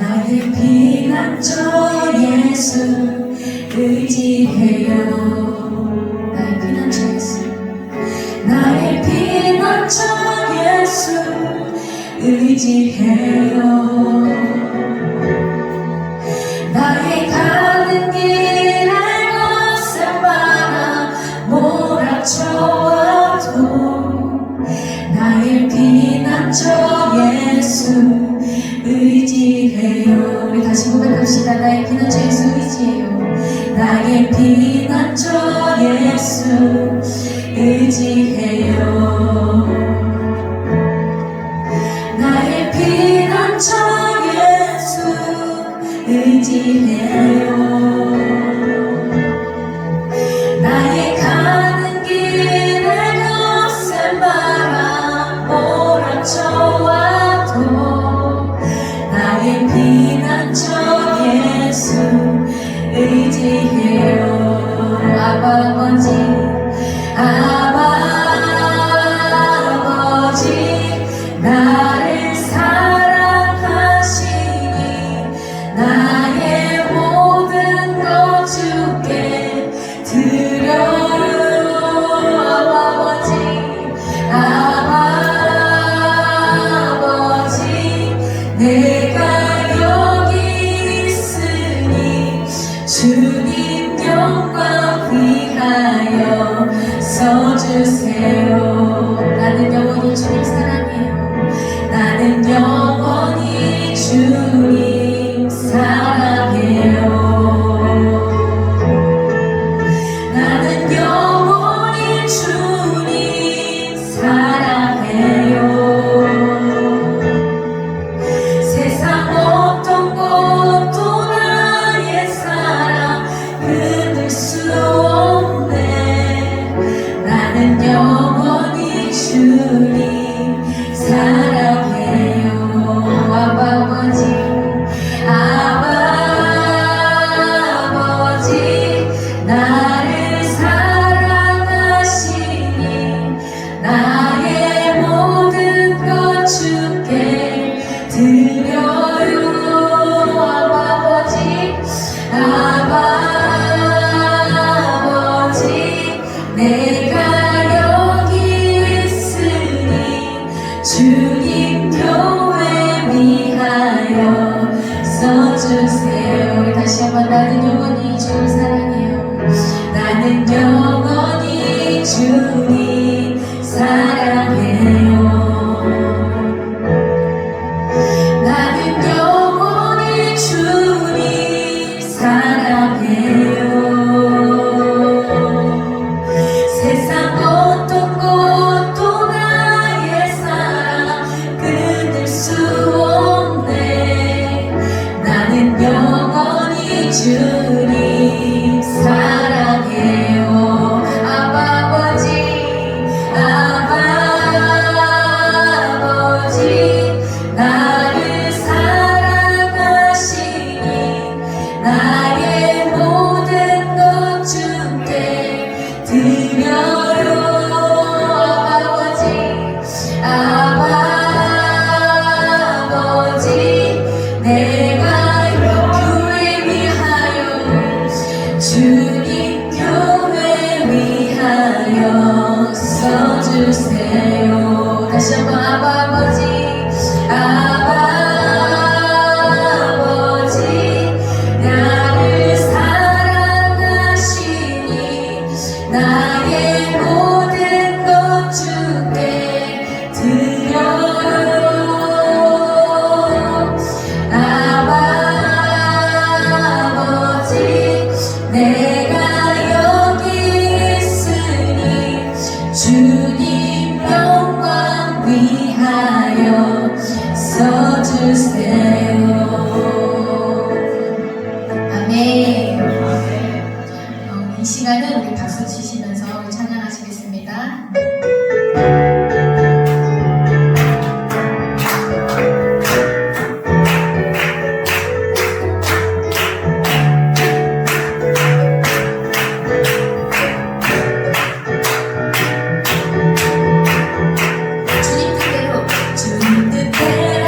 나의 피난처 예수 의지해요. 나의 피난처 예수, 나의 피난처 예수 의지해요. 나의 가는 길에 거센 바람 몰아쳐와도 나의 피난처 예수 의지해요. 우리 다시 고백합시다. 나의 피난처 예수 의지해요. 나의 피난처 예수 의지해요. 나의 피난처 예수 의지해요. 나의 가는 길에 거센 바람 몰아쳐와도 나의 피난처 예수 의지해요. 아버지, 아버지 나를 사랑하시니 나의 모든 것 주께 드려요. 아버지 내가 여기 있으니 주님 영광 위하여 서주세요. 나는 영원히 주님 사랑해요. 나는 영원히 주님 사랑해요. 나는 영원히 주님 사랑해요. 세상 어떤 것도 나의 사랑 끊을 수 없네. 나는 영원히 주님 사랑해요. 아버지, 아버지 나를 사랑하시니 나의 모든 것 주께 드려요. 아버지 내가 여기 있으니 주님 교회 위하여 써주세요. 다시 한번 나는 영원히 주님 사랑해요. 나는 영원히 주님 사랑해요. 나는 영원히 주님 사랑해요. 세상 어떤 것도 나의 사랑 끊을 수 없네. 나는 영원히 주님 사랑해요. 아버지, 아버지 나를 사랑하시니 나의 모든 것 주께 드려요. 아버지 내가 교회 위하여 주님 교회 위하여 써주세요. 다시 한번 아버지, 아버지 나를 사랑하시니 나의 모든 것 주께 드려요. 아버지 내가 여기 있으니 주님 영광 위하여 써주세요. 아멘. 이 시간은 우리 박수 치시면서 우리 찬양하시겠습니다. 주님 뜻대로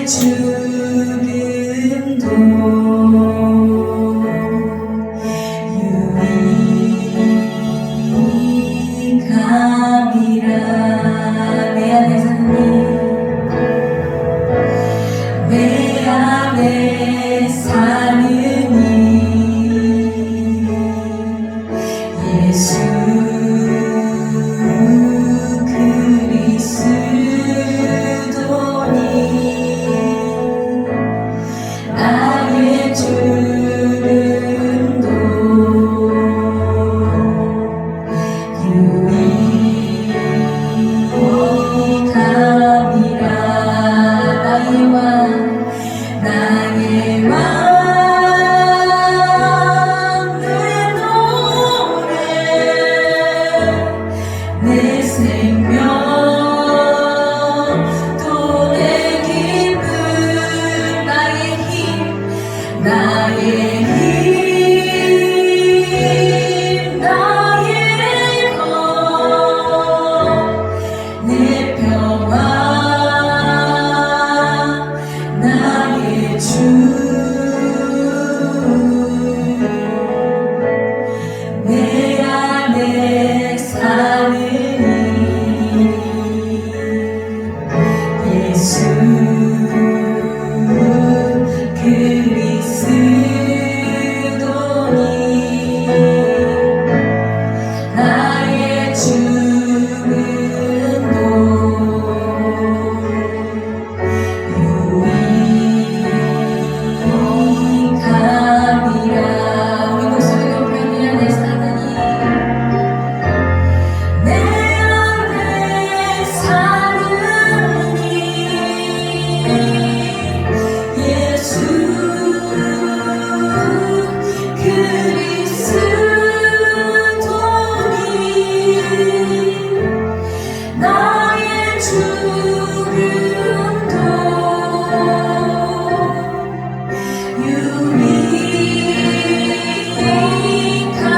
죽음도 유익함이라. 내 안에 사는 내 안에 사는 예수 그리스도니 나의 죽음도 유익함이라. 나의 왕 내 노래 내 생명 또 내 기쁨 나의 힘 나의 것 내 평화 나의 주 내 안에 사느니 예수 그리스도니 나의 죽음도 유익함이라. 우리 목소리로 표현해야 내 사느니 내 안에 사느니 예수 그리스도니 나의 죽음도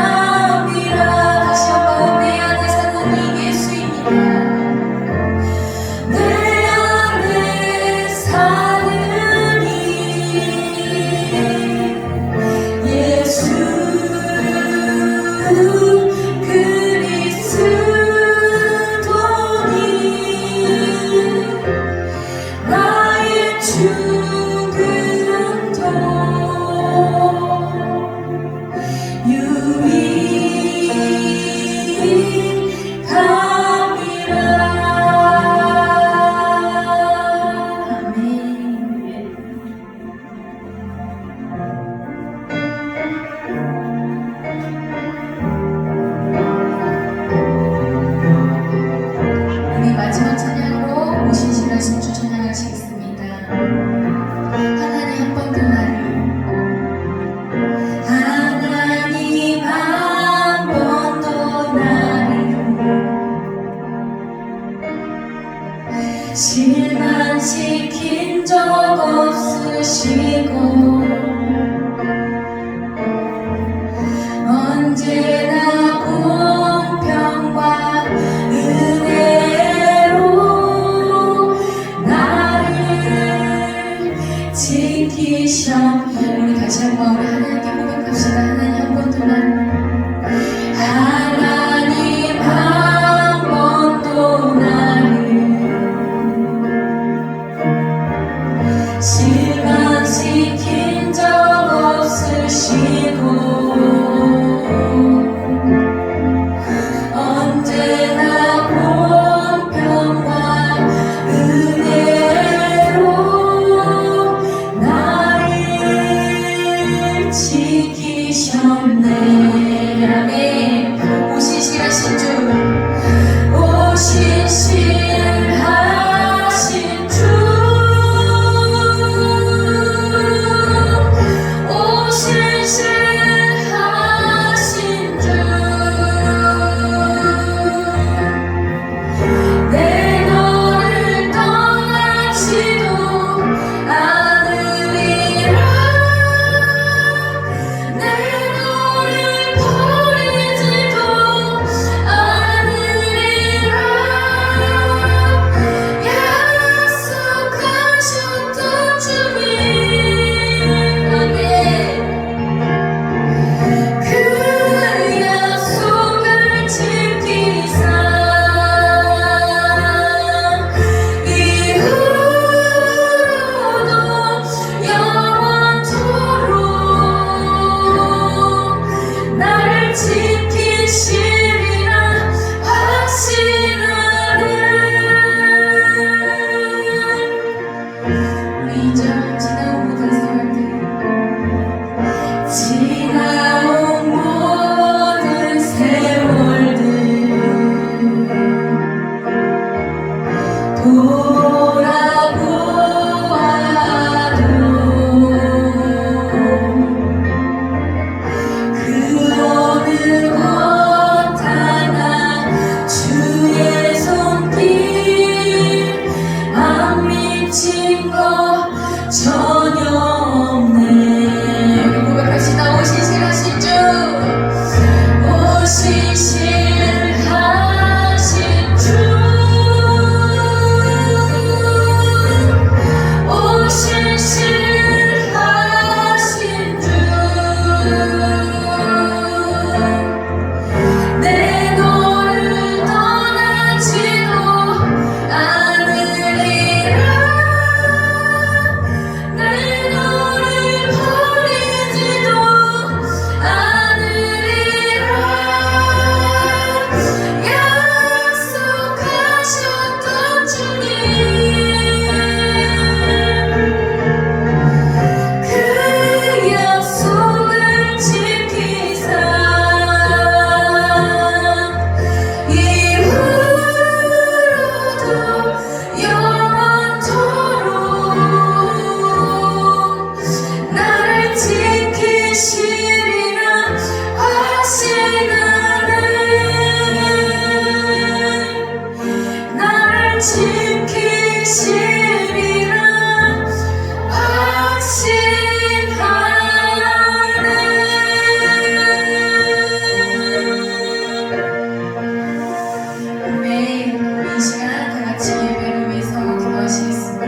유익함이라. 다시 한번 내 안에 사는 이 예수입니다. 내 안에 사는 이 예수 그리스도니 나의 죽음도 유익함이라. 아멘. 우리 마지막 찬양으로 오신 신을 신주 찬양하시겠습니다. 하나님 한 번 더 나를 하나님 한 번 더 나를 실망시킨 적 없으시고 언제나 공평과 은혜로 나를 지키셔. 우리 다시 한번 우리 하나님께 고백합시다. 하나님 한 번 더 나를 하나님 한 번 더 나를 실망시킨 적 돌아보아도 그 어느 곳 하나 주의 손길 안 미친 것 전혀 없네. 우리 고백합시다. 오신 실하신 주, 오신 실하신 주, 오신 실하신 주, 내 너를 떠나지도 않으리라, 내 너를 버리지도 않으리라 약속하셨던 주님, 그 약속을 지키사 이후로도 영원토록 나를 지키시리라 하시나네. 나를 지키시리라 확신하네. 아멘. 이 시간 다 같이 예배를 위해서 기도하시겠습니다.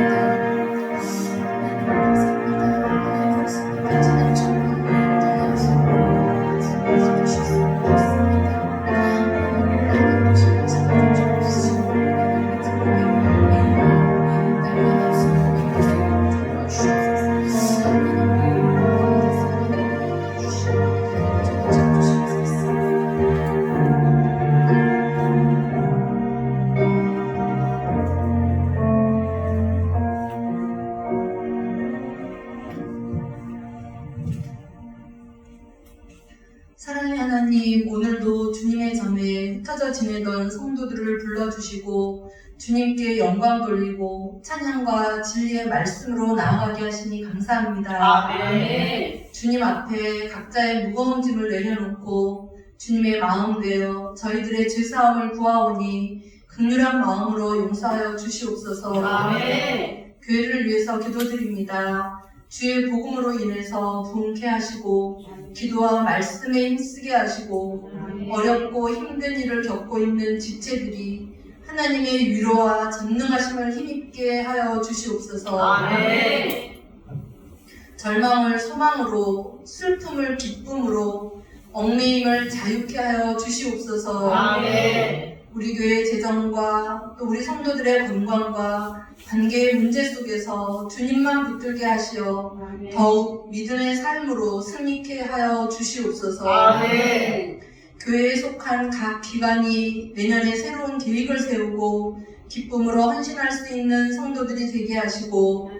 사랑의 하나님, 오늘도 주님의 전에 흩어져 지내던 성도들을 불러주시고 주님께 영광 돌리고 찬양과 진리의 말씀으로 나아가게 하시니 감사합니다. 아멘. 주님 앞에 각자의 무거운 짐을 내려놓고 주님의 마음 되어 저희들의 죄사함을 구하오니 긍휼한 마음으로 용서하여 주시옵소서. 아멘. 교회를 위해서 기도드립니다. 주의 복음으로 인해서 부흥케 하시고 기도와 말씀에 힘쓰게 하시고 어렵고 힘든 일을 겪고 있는 지체들이 하나님의 위로와 전능하심을 힘입게 하여 주시옵소서. 아멘. 절망을 소망으로, 슬픔을 기쁨으로, 얽매임을 자유케 하여 주시옵소서. 아멘. 우리 교회 재정과 또 우리 성도들의 건강과 관계의 문제 속에서 주님만 붙들게 하시어 더욱 믿음의 삶으로 승리케 하여 주시옵소서. 아멘. 교회에 속한 각 기관이 내년에 새로운 계획을 세우고 기쁨으로 헌신할 수 있는 성도들이 되게 하시고,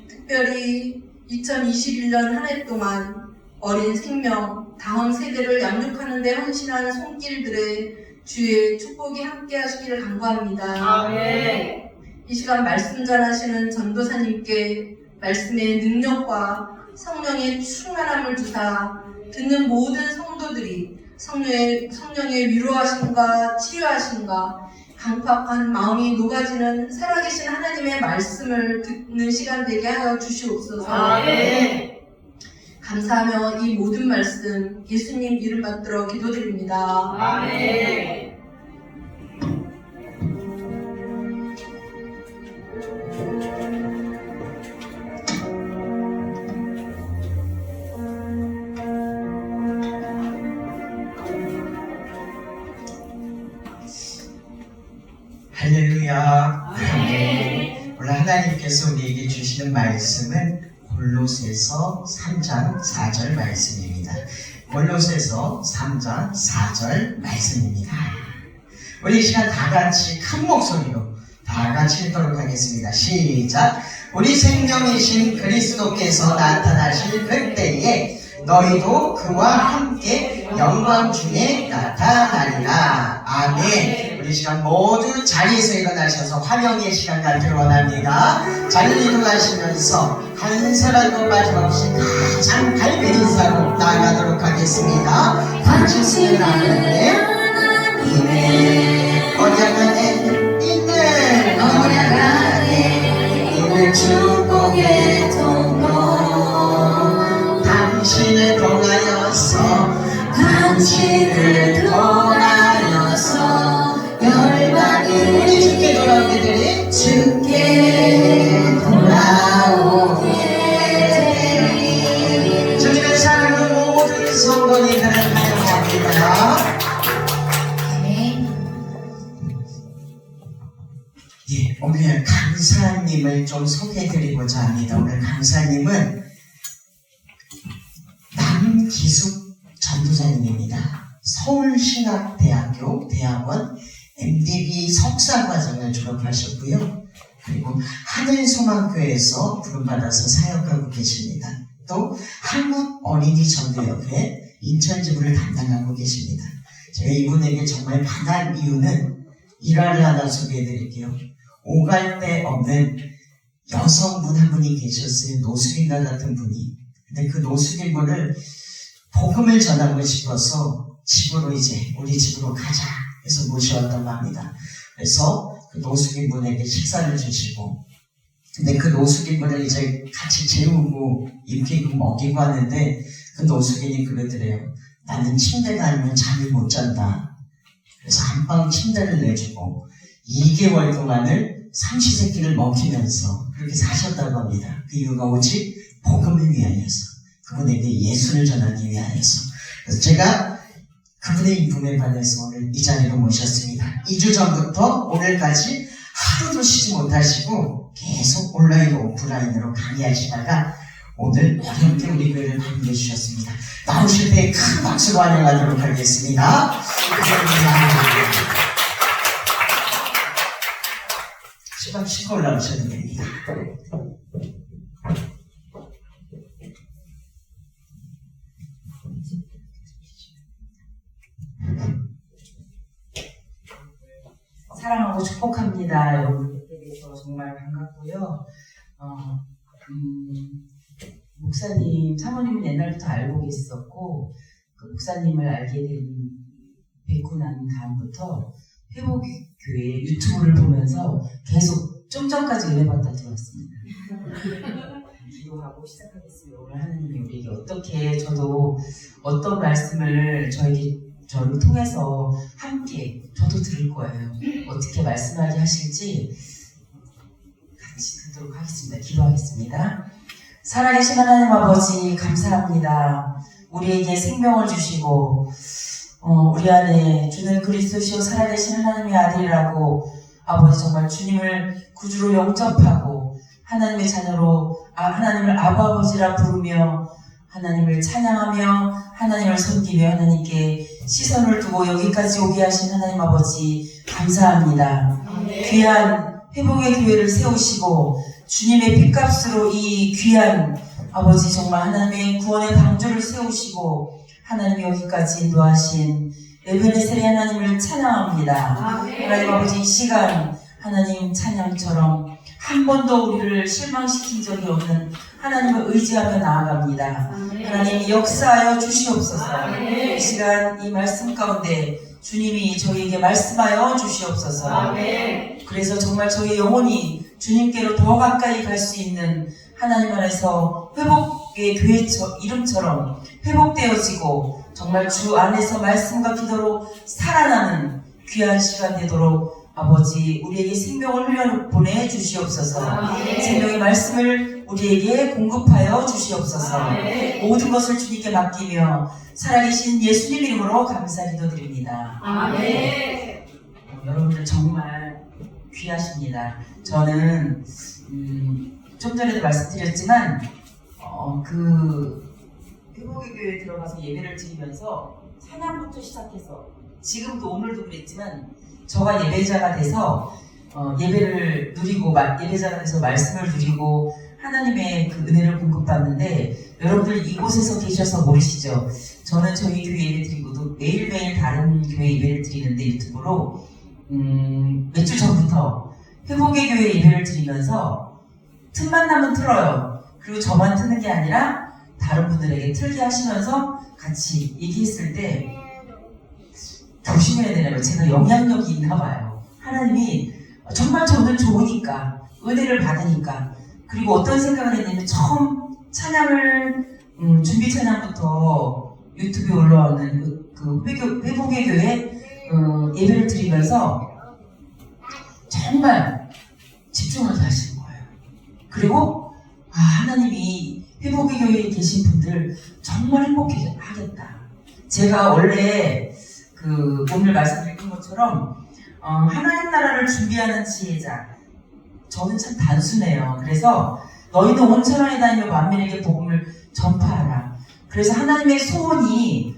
특별히 2021년 한 해 동안 어린 생명, 다음 세대를 양육하는 데 헌신한 손길들의 주의 축복이 함께 하시기를 간구합니다. 아멘. 이 시간 말씀 전하시는 전도사님께 말씀의 능력과 성령의 충만함을 주사 듣는 모든 성도들이 성령의 위로하심과 치유하심과 강팍한 마음이 녹아지는 살아계신 하나님의 말씀을 듣는 시간 되게 하여 주시옵소서. 아멘. 감사하며 이 모든 말씀 예수님 이름 받들어 기도드립니다. 아멘. 할렐루야. 오늘 하나님께서 우리에게 주시는 말씀은 골로새서 3장 4절 말씀입니다. 골로새서 3장 4절 말씀입니다. 우리 이 시간 다 같이 큰 목소리로 다 같이 읽도록 하겠습니다. 시작. 우리 생명이신 그리스도께서 나타나실 그때에 너희도 그와 함께 영광 중에 나타나리라. 아멘. 이 시간 모두 자리에서 일어나셔서 환영의 시간 갖기를 원합니다. 자리를 이동하시면서 한 사람도 빠짐없이 가장 밝은 인사로 나아가도록 하겠습니다. 당신은 하나님의 언약 안에 있는 언약 안에 있는 축복의 통로 당신을 통하여서 당신을 통하여서 열방이 우리 주께 돌아오게 되리 주께 돌아오게 되리. 주님의 사랑은 모든 성도님들을 환영합니다. 아멘. 예, 오늘 강사님을 좀 소개해드리고자 합니다. 오늘 강사님은 남기숙 전도사님입니다. 서울신학대학교 대학원 MDB 석사과정을 졸업하셨고요. 그리고 하늘소망교회에서 부름받아서 사역하고 계십니다. 또 한국어린이전도협회 인천지부를 담당하고 계십니다. 제가 이분에게 정말 반한 이유는 일화를 하나 소개해드릴게요. 오갈 데 없는 여성분 한 분이 계셨어요. 노숙인과 같은 분이. 근데 그 노숙인 분을 복음을 전하고 싶어서 집으로 이제 우리 집으로 가자 해서 모셔왔다고 합니다. 그래서 그 노숙인 분에게 식사를 주시고 근데 그 노숙인 분을 이제 같이 재우고 입히고 먹이고 하는데 그 노숙인이 그러더래요. 나는 침대가 아니면 잠을 못 잔다. 그래서 한방 침대를 내주고 2개월 동안을 삼시세끼를 먹이면서 그렇게 사셨다고 합니다. 그 이유가 오직 복음을 위하여서 그분에게 예수를 전하기 위하여서. 그래서 제가 그분의 인품에 반해서 오늘 이 자리로 모셨습니다. 2주 전부터 오늘까지 하루도 쉬지 못하시고 계속 온라인 오프라인으로 강의하시다가 오늘 어렵게 우리 교회를 방문해 주셨습니다. 나오실 때 큰 박수로 환영하도록 하겠습니다. 시간 씻고 올라오셔도 됩니다. 사랑하고 축복합니다. 여러분 뵙게 돼서 정말 반갑고요. 목사님, 사모님은 옛날부터 알고 계셨었고 그 목사님을 알게 뵙고 난 다음부터 회복교회 유튜브를 보면서 계속 좀 전까지 은혜 받다 들어왔습니다. 기도하고 시작하겠습니다. 오늘 하나님이 우리에게 어떻게 저도 어떤 말씀을 저를 통해서 함께 저도 들을 거예요. 어떻게 말씀하게 하실지 같이 듣도록 하겠습니다. 기도하겠습니다. 살아계신 하나님 아버지 감사합니다. 우리에게 생명을 주시고 우리 안에 주는 그리스도시요 살아계신 하나님의 아들이라고 아버지 정말 주님을 구주로 영접하고 하나님의 자녀로 하나님을 아버지라 부르며 하나님을 찬양하며 하나님을 섬기며 하나님께 시선을 두고 여기까지 오게 하신 하나님 아버지 감사합니다. 귀한 회복의 교회를 세우시고 주님의 핏값으로 이 귀한 아버지 정말 하나님의 구원의 방주를 세우시고 하나님이 여기까지 인도하신 에베네셀의 하나님을 찬양합니다. 하나님 아버지 이 시간 하나님 찬양처럼 한 번도 우리를 실망시킨 적이 없는 하나님을 의지하며 나아갑니다. 하나님 역사하여 주시옵소서. 이 시간 이 말씀 가운데 주님이 저희에게 말씀하여 주시옵소서. 그래서 정말 저희 영혼이 주님께로 더 가까이 갈 수 있는 하나님 안에서 회복의 교회 이름처럼 회복되어지고 정말 주 안에서 말씀과 기도로 살아나는 귀한 시간 되도록 아버지 우리에게 생명을 흘려 보내주시옵소서. 생명의 말씀을 우리에게 공급하여 주시옵소서. 모든 것을 주님께 맡기며 살아계신 예수님 이름으로 감사 기도드립니다. 여러분들 정말 귀하십니다. 저는 좀 전에도 말씀드렸지만 그 회복의 교회에 들어가서 예배를 드리면서 찬양부터 시작해서 지금도 오늘도 그랬지만 저가 예배자가 돼서 예배를 누리고 예배자가 돼서 말씀을 누리고 하나님의 그 은혜를 공급받는데 여러분들 이곳에서 계셔서 모르시죠? 저는 저희 교회 예배 드리고도 매일매일 다른 교회 예배를 드리는데 유튜브로 며칠 전부터 회복의 교회 예배를 드리면서 틈만 나면 틀어요. 그리고 저만 트는 게 아니라 다른 분들에게 틀게 하시면서 같이 얘기했을 때 조심해야 되냐고, 제가 영향력이 있나 봐요. 하나님이 정말 저는 좋으니까, 은혜를 받으니까. 그리고 어떤 생각을 했냐면, 처음 찬양을 준비 찬양부터 유튜브에 올라오는 그 회복의 교회 예배를 드리면서 정말 집중을 하시는 거예요. 그리고 하나님이 회복의 교회에 계신 분들 정말 행복해 하겠다. 제가 원래 오늘 말씀드린 것처럼 하나님 나라를 준비하는 지혜자, 저는 참 단순해요. 그래서 너희는 온 천하에 다니며 만민에게 복음을 전파하라. 그래서 하나님의 소원이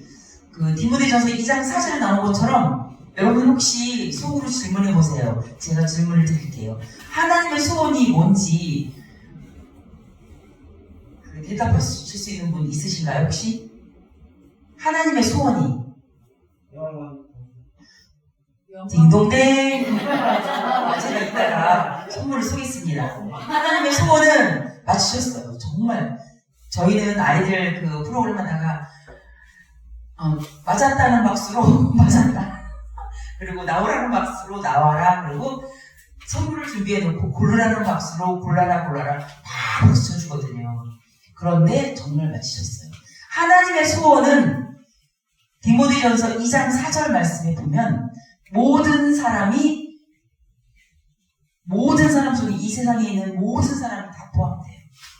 디모데전서 2장 4절에 나온 것처럼, 여러분 혹시 속으로 질문해 보세요. 제가 질문을 드릴게요. 하나님의 소원이 뭔지 대답하실 수 있는 분 있으신가요, 혹시? 하나님의 소원이 딩동댕. 제가 이따가 선물을 쏘겠습니다. 하나님의 소원은 맞추셨어요. 정말 저희는 아이들 프로그램 하다가 맞았다는 박수로 맞았다, 그리고 나오라는 박수로 나와라, 그리고 선물을 준비해놓고 고르라는 박수로 골라라 다 박수 쳐주거든요. 그런데 정말 맞히셨어요. 하나님의 소원은 디모데전서 2장 4절 말씀에 보면 모든 사람 속에, 이 세상에 있는 모든 사람이 다 포함돼요.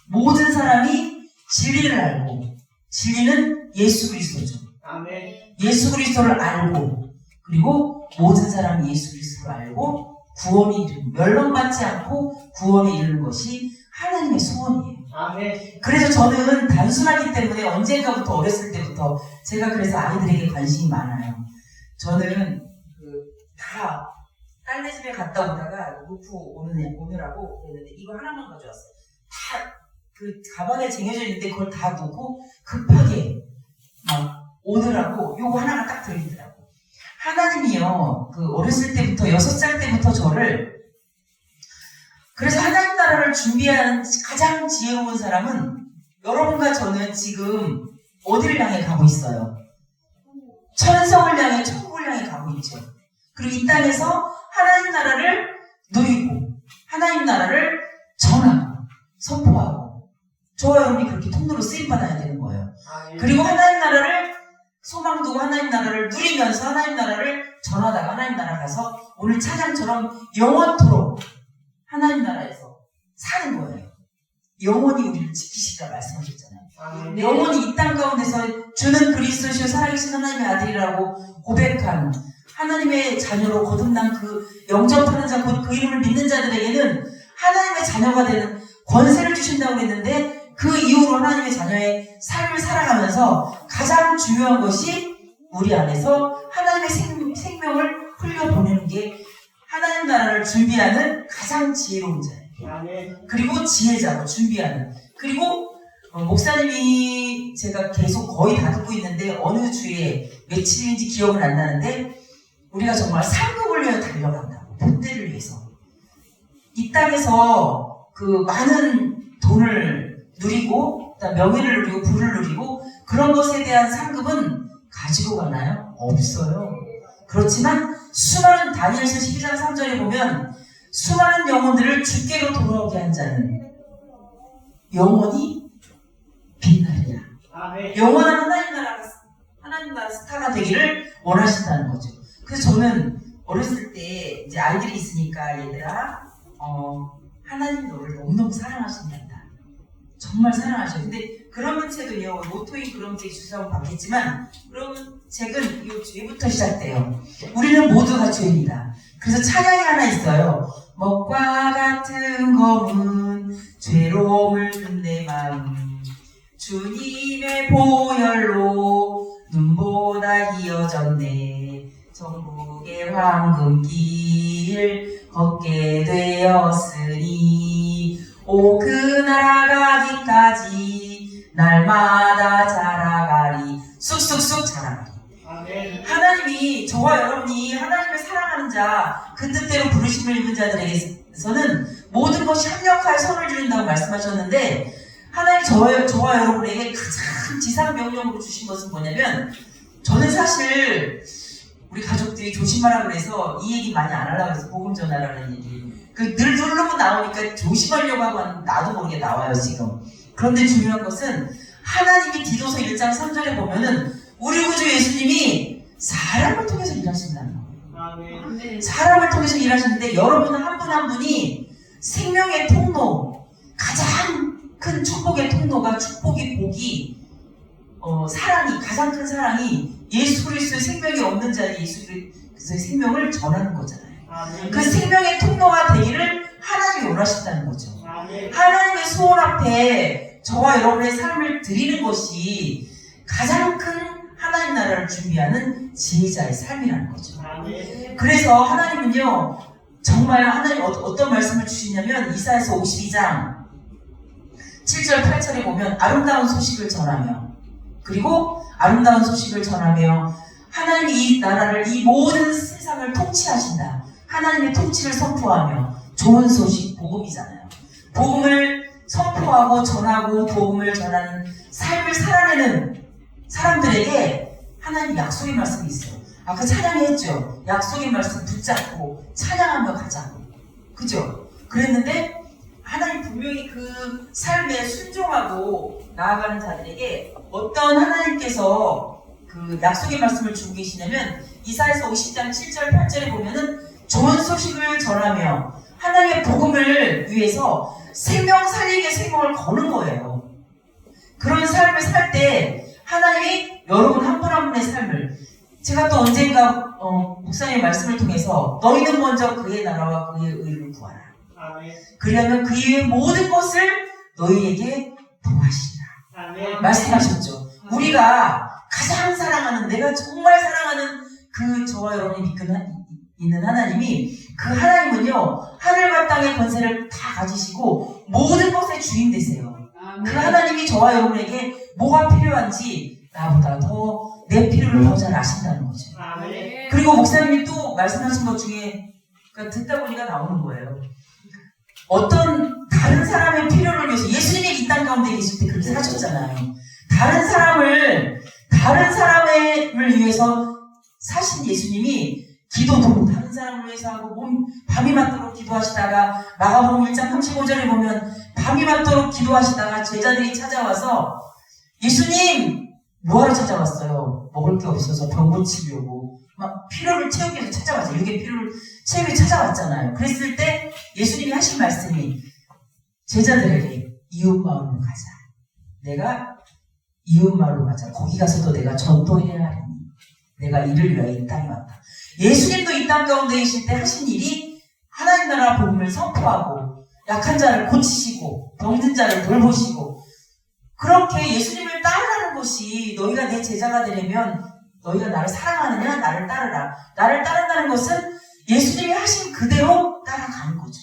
모든 사람이 진리를 알고, 진리는 예수 그리스도죠. 아멘. 예수 그리스도를 알고, 그리고 모든 사람이 예수 그리스도를 알고 구원에 이르는, 멸망받지 않고 구원에 이르는 것이 하나님의 소원이에요. 아멘. 그래서 저는 단순하기 때문에 언젠가부터, 어렸을 때부터 제가 그래서 아이들에게 관심이 많아요. 저는 다 딸네 집에 갔다 오다가 놓고 오느라고 그랬는데 이거 하나만 가져왔어요. 다 가방에 쟁여져 있는데 그걸 다 놓고 급하게 막 오느라고 요거 하나가 딱 들리더라고. 하나님이요, 어렸을 때부터 6살 때부터 저를, 그래서 하나님 나라를 준비하는 가장 지혜로운 사람은 여러분과 저는 지금 어디를 향해 가고 있어요? 천성을 향해, 천국을 향해 가고 있죠. 그리고 이 땅에서 하나님 나라를 누리고 하나님 나라를 전하고 선포하고, 저와 여러분이 그렇게 통로로 쓰임받아야 되는 거예요. 그리고 하나님 나라를 소망 두고 하나님 나라를 누리면서 하나님 나라를 전하다가 하나님 나라 가서 오늘 찬양처럼 영원토록 하나님 나라에서 사는 거예요. 영원히 우리를 지키시리라 말씀하셨잖아요. 영원히 이 땅 가운데서 주는 그리스도시요 살아계신 하나님의 아들이라고 고백한 하나님의 자녀로 거듭난 영접하는 자, 곧 그 이름을 믿는 자들에게는 하나님의 자녀가 되는 권세를 주신다고 그랬는데, 그 이후로 하나님의 자녀의 삶을 살아가면서 가장 중요한 것이 우리 안에서 하나님의 생명을 흘려보내는 게 하나님 나라를 준비하는 가장 지혜로운 자예요. 그리고 지혜자고 준비하는. 그리고 목사님이, 제가 계속 거의 다 듣고 있는데 어느 주에 며칠인지 기억은 안 나는데, 우리가 정말 상급을 위해 달려간다고, 본때를 위해서 이 땅에서 많은 돈을 누리고 명예를 누리고 부를 누리고 그런 것에 대한 상급은 가지고 가나요? 없어요. 그렇지만 수많은, 다니엘서 12장 3절에 보면 수많은 영혼들을 주께로 돌아오게 한 자는 영원히 빛나리라. 영원한 하나님 나라 스타가 되기를 원하신다는 거죠. 그래서 저는 어렸을 때 이제 아이들이 있으니까, 얘들아, 하나님 너를 너무너무 사랑하신단다. 정말 사랑하셔요. 근데 그런 책은요, 노토인 그런 책 주사원 받겠지만, 그런 책은 이 죄부터 시작돼요. 우리는 모두가 죄입니다. 그래서 찬양이 하나 있어요. 먹과 같은 검은 죄로움을 든 내 마음, 주님의 보혈로 눈보다 희어졌네. 천국의 황금길 걷게 되었으니, 오 그 나라 가기까지 날마다 자라가리. 쑥쑥쑥 자라가리. 아멘. 하나님이, 저와 여러분이 하나님의 사랑을 사랑하는 자, 그 뜻대로 부르심을 입은 자들에게서는 모든 것이 합력하여 선을 주린다고 말씀하셨는데, 하나님 저와 여러분에게 가장 지상 명령으로 주신 것은 뭐냐면, 저는 사실 우리 가족들이 조심하라 그래서 이 얘기 많이 안 하려고 해서 복음 전하라는 얘기. 늘 누르고 나오니까 조심하려고 하고 나도 모르게 나와요, 지금. 그런데 중요한 것은 하나님이 디도서 1장 3절에 보면은 우리 구주 예수님이 사람을 통해서 일하신다는 거예요. 사람을 통해서 일하시는데 여러분 한 분 한 분이 생명의 통로, 가장 큰 축복의 통로가 축복의 복이 사랑이, 가장 큰 사랑이 예수 그리스도의 생명이 없는 자에게 예수 그리스도의 생명을 전하는 거잖아요. 그 생명의 통로가 되기를 하나님이 원하신다는 거죠. 하나님의 소원 앞에 저와 여러분의 삶을 드리는 것이 가장 큰 하나님 나라를 준비하는 지혜자의 삶이라는 거죠. 그래서 하나님은요, 정말 하나님 어떤 말씀을 주시냐면 이사야서 52장 7절 8절에 보면 아름다운 소식을 전하며, 그리고 아름다운 소식을 전하며 하나님이 이 나라를, 이 모든 세상을 통치하신다. 하나님의 통치를 선포하며, 좋은 소식, 복음이잖아요. 복음을 선포하고 전하고 복음을 전하는 삶을 살아내는 사람들에게 하나님 약속의 말씀이 있어요. 아까 찬양했죠. 약속의 말씀 붙잡고 찬양하며 가자고. 그죠? 그랬는데 하나님 분명히 그 삶에 순종하고 나아가는 자들에게 어떤 하나님께서 그 약속의 말씀을 주고 계시냐면 이사야서 50장 7절 8절에 보면은 좋은 소식을 전하며 하나님의 복음을 위해서 생명 살리기의 생명을 거는 거예요. 그런 삶을 살 때 하나님이 여러분 한 분 한 분의 삶을, 제가 또 언젠가 목사님의 말씀을 통해서 너희는 먼저 그의 나라와 그의 의를 구하라. 그러면 그 이외의 모든 것을 너희에게 더하시리라. 말씀하셨죠. 우리가 가장 사랑하는, 내가 정말 사랑하는 그 저와 여러분이 믿고 있는 하나님이, 그 하나님은요 하늘과 땅의 권세를 다 가지시고 모든 것의 주인 되세요. 그 하나님이 저와 여러분에게 뭐가 필요한지 나보다 더 내 필요를 더 잘 아신다는 거죠. 그리고 목사님이 또 말씀하신 것 중에, 그러니까 듣다 보니까 나오는 거예요. 어떤 다른 사람의 필요를 위해서, 예수님이 이 땅 가운데 계실 때 그렇게 사셨잖아요. 다른 사람을 위해서 사신 예수님이 기도도 다른 사람을 위해서 하고 밤이 맞도록 기도하시다가, 마가복음 1장 35절에 보면 밤이 맞도록 기도하시다가 제자들이 찾아와서 예수님 뭐하러 찾아왔어요? 먹을 게 없어서 병 고치려고 막 필요를 채우기 위해서 찾아왔어요. 육의 필요를 채우기 위해서 찾아왔잖아요. 그랬을 때 예수님이 하신 말씀이 제자들에게 이웃마을로 가자. 내가 이웃마을로 가자. 거기 가서도 내가 전도해야 하리니 내가 이를 위하여 이 땅에 왔다. 예수님도 이 땅 가운데 계실 때 하신 일이 하나님 나라 복음을 선포하고 약한 자를 고치시고 병든 자를 돌보시고, 그렇게 예수님을 따르라는 것이, 너희가 내 제자가 되려면 너희가 나를 사랑하느냐? 나를 따르라. 나를 따른다는 것은 예수님이 하신 그대로 따라가는 거죠.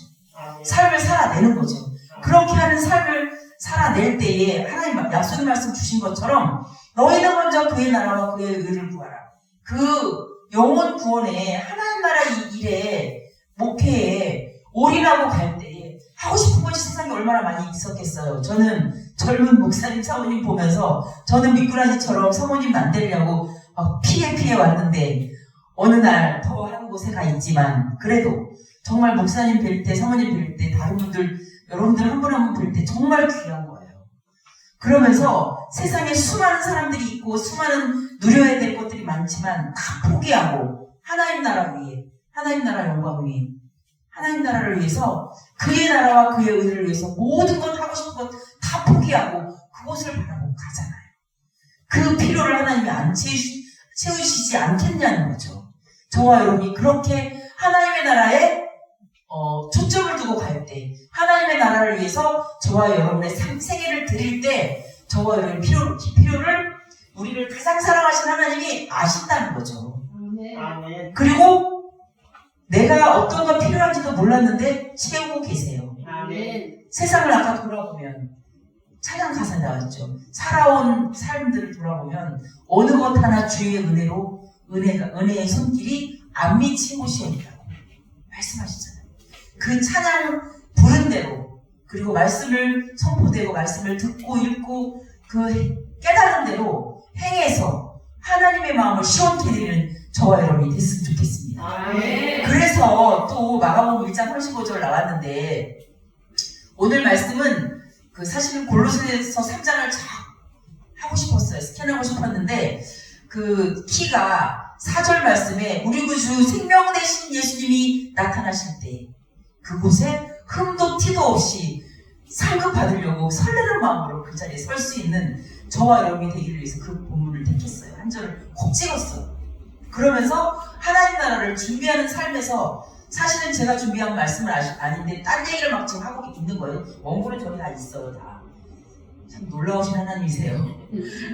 삶을 살아내는 거죠. 그렇게 하는 삶을 살아낼 때에 하나님 약속의 말씀 주신 것처럼 너희는 먼저 그의 나라와 그의 의를 구하라. 그 영혼 구원에, 하나님 나라 이 일에, 목회에 올인하고 갈 때에 하고 싶은 것이 세상에 얼마나 많이 있었겠어요. 저는 젊은 목사님 사모님 보면서 저는 미꾸라지처럼 사모님 만들려고 피해 왔는데, 어느 날 더 하는 곳에 가 있지만 그래도 정말 목사님 뵐 때, 사모님 뵐 때, 다른 분들, 여러분들 한 분 한 분 뵐 때 정말 귀한 거예요. 그러면서 세상에 수많은 사람들이 있고 수많은 누려야 될 것들이 많지만 다 포기하고 하나님 나라 위해, 하나님 나라 영광 위해, 하나님 나라를 위해서, 그의 나라와 그의 의를 위해서 모든 것, 하고 싶은 것 다 포기하고 그곳을 바라보고 가잖아요. 그 필요를 하나님이 안 채우시지 않겠냐는 거죠. 저와 여러분이 그렇게 하나님의 나라에 초점을 두고 갈 때, 하나님의 나라를 위해서 저와 여러분의 생애를 드릴 때, 저와 여러분의 필요를 우리를 가장 사랑하신 하나님이 아신다는 거죠. 아멘. 그리고 내가 어떤 거 필요한지도 몰랐는데 채우고 계세요. 아멘. 세상을 아까 돌아보면, 찬양 가사에 나왔죠. 살아온 삶들을 돌아보면 어느 것 하나 주의 은혜로, 은혜의 손길이 안 미친 곳이 없다고 말씀하시잖아요. 그 찬양 부른 대로, 그리고 말씀을 선포되고 말씀을 듣고 읽고 그 깨달은 대로 행해서 하나님의 마음을 시원케 드리는 저와 여러분이 됐으면 좋겠습니다. 그래서 또 마가복음 1장 35절 나왔는데, 오늘 말씀은 사실은 골로새서 3장을 쫙 하고 싶었어요. 스캔하고 싶었는데 그 키가 4절 말씀에 우리 구주 생명 되신 예수님이 나타나실 때 그곳에 흠도 티도 없이 상급 받으려고 설레는 마음으로 그 자리에 설 수 있는 저와 여러분이 되기를 위해서 그 본문을 택했어요. 한 절을 콕 찍었어요. 그러면서 하나님 나라를 준비하는 삶에서, 사실은 제가 준비한 말씀은 아닌데 딴 얘기를 막 지금 하고 있는 거예요. 원고는 저기 다 있어요. 다. 참 놀라우신 하나님이세요.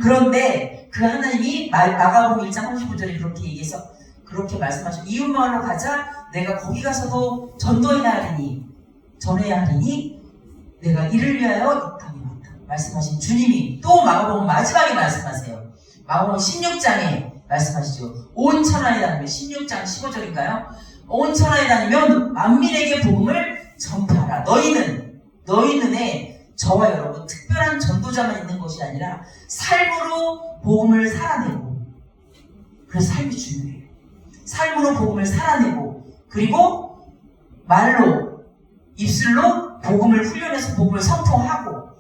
그런데 그 하나님이 마가복음 1장 35절에 그렇게 얘기해서 그렇게 말씀하시고, 이웃마을로 가자. 내가 거기 가서도 전도해야 하리니, 전해야 하리니 내가 이를 위하여 이 땅에 왔다 말씀하신 주님이 또 마가복음 마지막에 말씀하세요. 마가복음 16장에 말씀하시죠. 온 천하에 다니면, 16장 15절인가요? 온 천하에 다니면 만민에게 복음을 전파하라. 너희는 저와 여러분 특별한 전도자만 있는 것이 아니라 삶으로 복음을 살아내고, 그래서 삶이 중요해요. 삶으로 복음을 살아내고, 그리고 말로, 입술로 복음을 훈련해서 복음을 선포하고,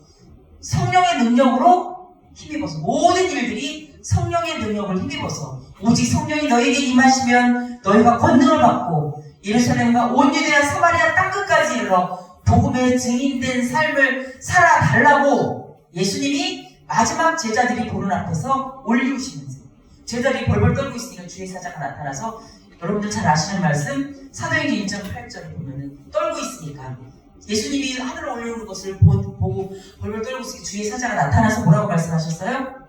성령의 능력으로 힘입어서, 모든 일들이 성령의 능력을 힘입어서, 오직 성령이 너에게 임하시면 너희가 권능을 받고 예루살렘과 온 유대와 사마리아 땅끝까지 이르러 복음의 증인된 삶을 살아달라고 예수님이 마지막 제자들이 보는 앞에서 올리우시면서, 제자들이 벌벌 떨고 있으니까 주의 사자가 나타나서, 여러분들 잘 아시는 말씀 사도행전 1.8절을 보면은 떨고 있으니까 예수님이 하늘로 올려오는 것을 보고 벌벌 떨고 있으니까 주의 사자가 나타나서 뭐라고 말씀하셨어요?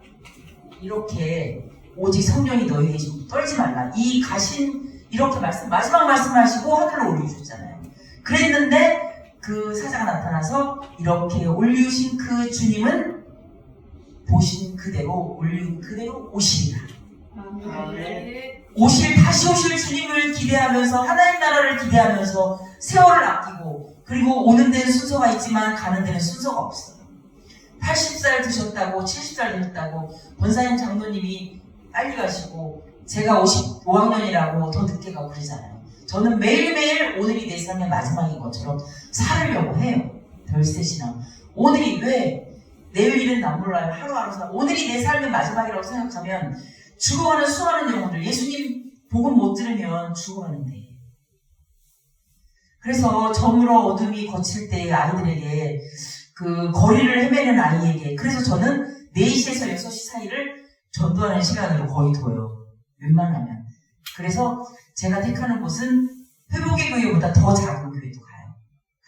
이렇게 오직 성령이 너희에게 계시고 떨지 말라. 이 가신 이렇게 마지막 말씀하시고 하늘로 올리셨잖아요. 그랬는데 그 사자가 나타나서 이렇게 올리우신 그 주님은 보신 그대로 올리운 그대로 오시리라. 다시 오실 주님을 기대하면서, 하나님 나라를 기대하면서 세월을 아끼고, 그리고 오는 데는 순서가 있지만 가는 데는 순서가 없어요. 80살 드셨다고 70살 되셨다고 권사님 장로님이 빨리 가시고, 제가 55학년이라고 더 늦게 가고 그러잖아요. 저는 매일매일 오늘이 내 삶의 마지막인 것처럼 살으려고 해요. 별셋이나. 오늘이 왜 내일은 난 몰라요. 하루하루 오늘이 내 삶의 마지막이라고 생각하면 죽어가는 수많은 영혼들, 예수님 복음 못 들으면 죽어가는데. 그래서 저물어 어둠이 거칠 때 아이들에게, 그 거리를 헤매는 아이에게, 그래서 저는 4시에서 6시 사이를 전도하는 시간으로 거의 둬요. 웬만하면. 그래서 제가 택하는 곳은 회복의 교회보다 더 작은 교회도 가요.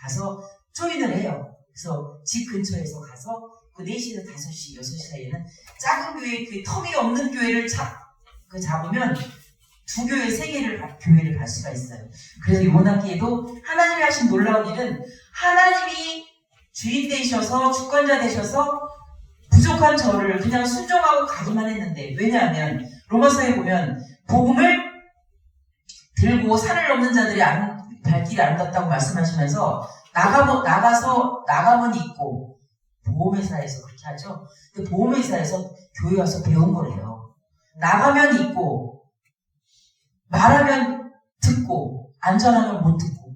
가서 조인을 해요. 그래서 집 근처에서 가서 그 4시에서 5시, 6시 사이에는 작은 교회, 그 텀이 없는 교회를 잡으면 2교회, 3개를 교회를 갈 수가 있어요. 그래서 이번 학기에도 하나님이 하신 놀라운 일은, 하나님이 주인 되셔서 주권자 되셔서 부족한 저를 그냥 순종하고 가기만 했는데, 왜냐하면 로마서에 보면 복음을 들고 산을 넘는 자들이 발길이 아름답다고 말씀하시면서 나가면 있고, 보험회사에서 그렇게 하죠. 근데 보험회사에서 교회 와서 배운 거래요. 나가면 있고, 말하면 듣고, 안전하면 못 듣고,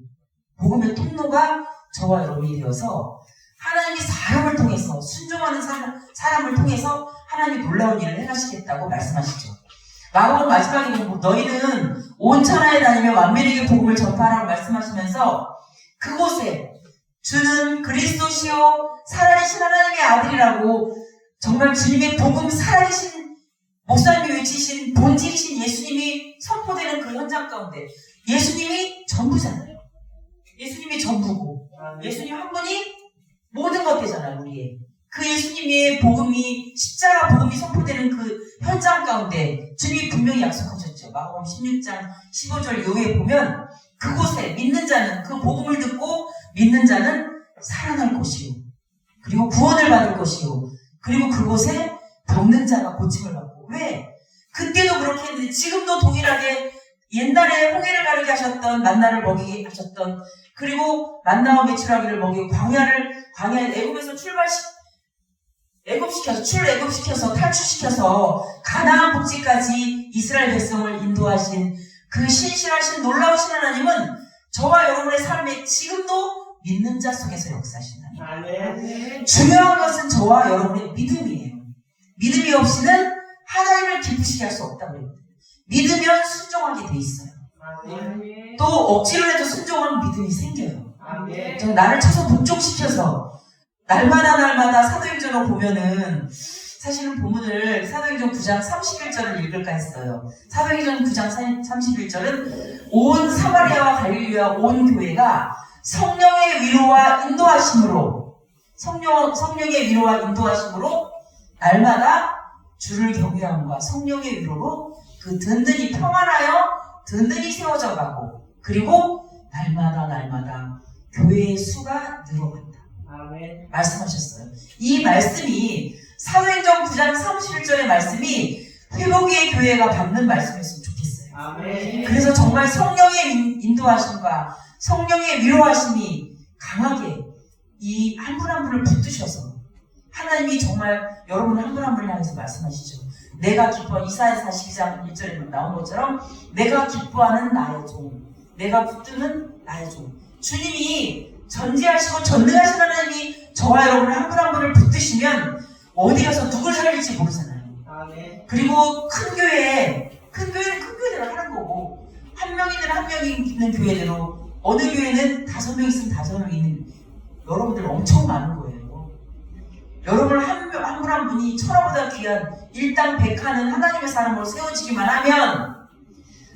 복음의 통로가 저와 여러분이 되어서 하나님이 사람을 통해서, 순종하는 사람을 통해서 하나님이 놀라운 일을 행하시겠다고 말씀하시죠. 마가복음 마지막에 보면 너희는 온 천하에 다니며 만민에게 복음을 전파하라고 말씀하시면서, 그곳에 주는 그리스도시요 살아계신 하나님의 아들이라고, 정말 주님의 복음 살아계신 목사님이 외치신 본질이신 예수님이 선포되는 그 현장 가운데, 예수님이 전부잖아요. 예수님이 전부고, 예수님 한 분이 모든 것 되잖아요. 우리의 그 예수님의 복음이, 십자가 복음이 선포되는 그 현장 가운데 주님이 분명히 약속하셨죠. 마가복음 16장 15절 이후에 보면, 그곳에 믿는 자는, 그 복음을 듣고 믿는 자는 살아날 것이요, 그리고 구원을 받을 것이요, 그리고 그곳에 병든 자가 고침을 받고. 왜? 그때도 그렇게 했는데 지금도 동일하게 옛날에 하셨던, 만나를 먹이게 하셨던, 그리고 만나와 메추라기를 먹이고 광야에 애굽에서 출애굽시켜서 탈출시켜서 가나안 복지까지 이스라엘 백성을 인도하신 그 신실하신 놀라우신 하나님은 저와 여러분의 삶에 지금도 믿는 자 속에서 역사하신다. 중요한 것은 저와 여러분의 믿음이에요. 믿음이 없이는 하나님을 기쁘시게 할 수 없다고 그래요. 믿으면 순종하게 돼 있어요. 또 억지로 해도 순종하면 믿음이 생겨요. 나를 쳐서 복종시켜서 날마다 사도행전을 보면은 사실은 본문을 사도행전 9장 31절을 읽을까 했어요. 사도행전 9장 31절은 온 사마리아와 갈릴리와 온 교회가 성령의 위로와 인도하심으로 날마다 주를 경외함과 성령의 위로로 그 든든히 평안하여 든든히 세워져 가고 그리고 날마다 교회의 수가 늘어간다. 말씀하셨어요. 이 말씀이 사도행전 9장 31절의 말씀이 회복의 교회가 받는 말씀이었으면 좋겠어요. 그래서 정말 성령의 인도하심과 성령의 위로하심이 강하게 이 한 분 한 분을 붙드셔서 하나님이 정말 여러분 한 분 한 분을 향해서 말씀하시죠. 내가 기뻐 이사야 42장 1절에 나온 것처럼 내가 기뻐하는 나의 종, 내가 붙드는 나의 종. 주님이 전지하시고 전능하신 하나님이 저와 여러분 한 분 한 분을 붙드시면 어디 가서 누굴 살릴지 모르잖아요. 그리고 큰 교회는 큰 교회대로 하는 거고 한 명이든 한 명이 있는 교회대로 어느 교회는 5명 있으면 5명 있는 여러분들 엄청 많은 거예요. 여러분 한 분 한 분이 천하보다 귀한 일당백하는 하나님의 사람으로 세워지기만 하면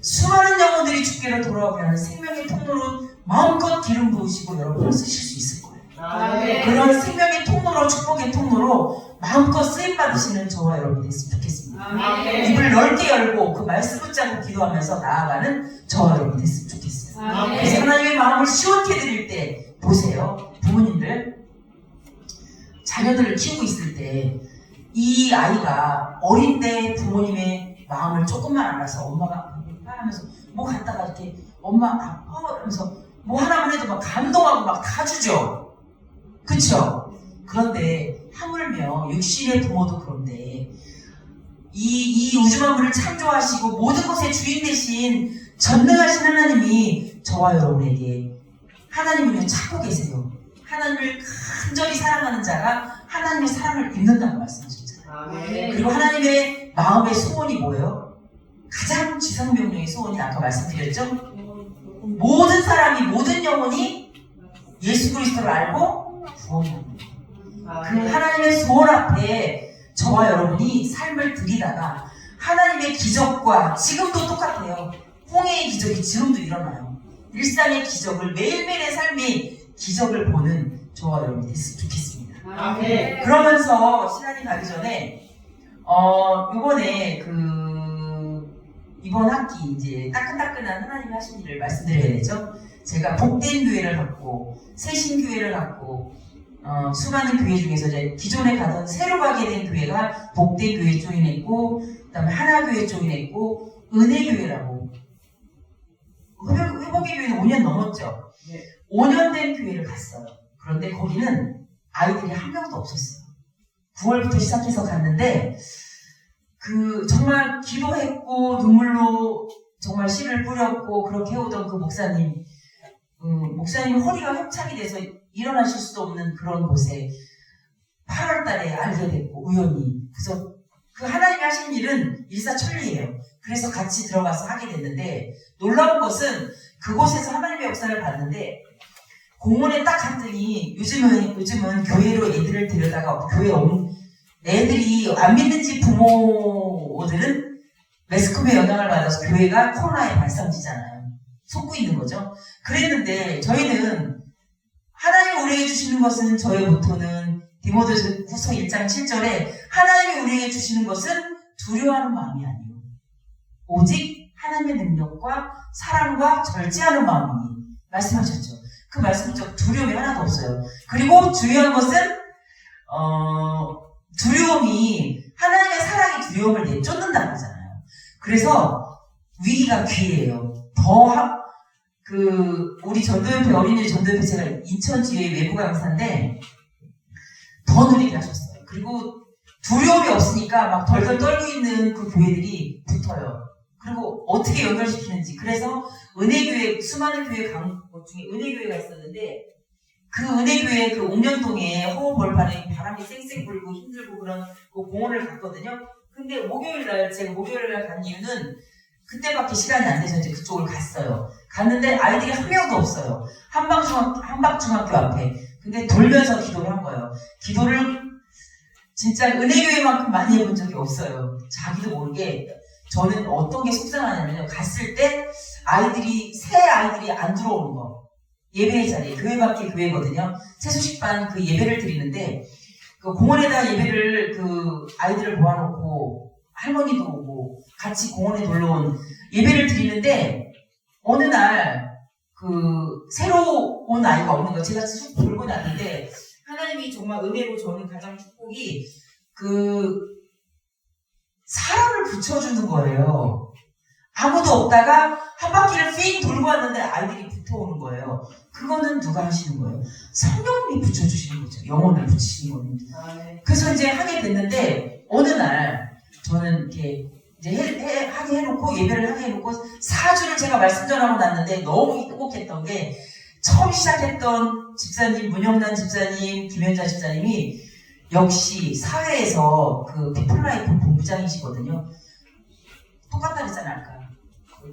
수많은 영혼들이 주께로 돌아오게 하는 생명의 통로로 마음껏 기름 부으시고 여러분을 쓰실 수 있을 거예요. 그런 생명의 통로로 축복의 통로로 마음껏 쓰임받으시는 저와 여러분이 됐으면 좋겠습니다. 입을 넓게 열고 그 말씀 붙잡고 기도하면서 나아가는 저와 여러분이 됐으면 좋겠어요. 그래서 하나님의 마음을 시원케 드릴 때 보세요. 부모님들 자녀들을 키우고 있을 때 이 아이가 어린데 부모님의 마음을 조금만 알아서 엄마가 하면서 뭐 갖다가 이렇게 엄마 아빠 하면서 뭐 하나만 해도 막 감동하고 막 다 주죠. 그쵸? 그런데 하물며 육신의 부모도 그런데 이 우주 만물을 창조하시고 모든 것의 주인 되신 전능하신 하나님이 저와 여러분에게 하나님을 찾고 계세요. 하나님을 간절히 사랑하는 자가 하나님의 사랑을 입는다고 말씀하셨잖아요. 그리고 하나님의 마음의 소원이 뭐예요? 가장 지상명령의 소원이 아까 말씀드렸죠? 모든 사람이 모든 영혼이 예수 그리스도를 알고 구원합니다. 그 하나님의 소원 앞에 저와 여러분이 삶을 들이다가 하나님의 기적과 지금도 똑같아요. 홍해의 기적이 지금도 일어나요. 일상의 기적을 매일매일의 삶의 기적을 보는 저와 여러분이 됐으면 좋겠습니다. 그러면서 신앙이 가기 전에 이번 학기 이제 따끈따끈한 하나님이 하신 일을 말씀드려야 되죠. 제가 복된 교회를 갖고 새신 교회를 갖고 수많은 교회 중에서 이제 기존에 가던 새로 가게 된 교회가 복된 교회 조인했고 그다음에 하나교회 조인했고 은혜교회라고 회복의 교회는 5년 넘었죠. 5년 된 교회를 갔어요. 그런데 거기는 아이들이 한 명도 없었어요. 9월부터 시작해서 갔는데 정말 기도했고 눈물로 정말 씨를 뿌렸고 그렇게 해오던 그 목사님 허리가 협착이 돼서 일어나실 수도 없는 그런 곳에 8월 달에 알게 됐고 우연히 그래서 그 하나님이 하신 일은 일사천리예요. 그래서 같이 들어가서 하게 됐는데 놀라운 것은 그곳에서 하나님의 역사를 봤는데 공원에 딱 갔더니 요즘은 교회로 애들을 데려다가 교회 온 애들이 안 믿는 집 부모들은 매스컴의 영향을 받아서 교회가 코로나의 발상지잖아요. 속고 있는 거죠. 그랬는데 저희는 하나님이 우리에게 주시는 것은 저의 모토는 디모데후서 1장 7절에 하나님이 우리에게 주시는 것은 두려워하는 마음이 아니에요. 오직 하나님의 능력과 사랑과 절제하는 마음이니 말씀하셨죠. 그 말씀은 두려움이 하나도 없어요. 그리고 중요한 것은 두려움이 하나님의 사랑이 두려움을 내쫓는다는 거잖아요. 그래서 위기가 기회예요. 우리 전도협회 어린이 전도협회 제가 인천지회 외부 강사인데 더 느리게 하셨어요. 그리고 두려움이 없으니까 막 덜덜 떨고 있는 그 교회들이 붙어요. 그리고 어떻게 연결시키는지. 그래서 은혜교회, 수많은 교회 것 중에 은혜교회가 있었는데 그 은혜교회 그 옥년동에 호흡벌판에 바람이 쌩쌩 불고 힘들고 그런 그 공원을 갔거든요. 근데 제가 목요일날 간 이유는 그때밖에 시간이 안 돼서 이제 그쪽을 갔어요. 갔는데 아이들이 한 명도 없어요. 한박중학교 앞에. 근데 돌면서 기도를 한 거예요. 기도를 진짜 은혜교회만큼 많이 해본 적이 없어요. 자기도 모르게. 저는 어떤 게 속상하냐면요. 갔을 때 새 아이들이 안 들어오는 거. 예배의 자리에. 교회 밖에 교회거든요. 채소식반 그 예배를 드리는데 그 공원에다 예배를 아이들을 모아놓고 할머니도 오고 같이 공원에 놀러 온 예배를 드리는데 어느 날 새로 온 아이가 없는 거예요. 제가 쭉 돌고 났는데 하나님이 정말 은혜로 저는 가장 축복이 사람을 붙여주는 거예요. 아무도 없다가 한 바퀴를 삥 돌고 왔는데 아이들이 붙어오는 거예요. 그거는 누가 하시는 거예요? 성령님이 붙여주시는 거죠. 영혼을 붙이시는 겁니다. 그래서 이제 하게 됐는데 어느 날 저는 이렇게 이제 하게 해놓고 예배를 하게 해놓고 4주를 제가 말씀 전하고 났는데 너무 행복했던 게 처음 시작했던 집사님 문영란 집사님 김현자 집사님이 역시 사회에서 피플라이프 본부장이시거든요. 똑같다 그랬잖아요. 아까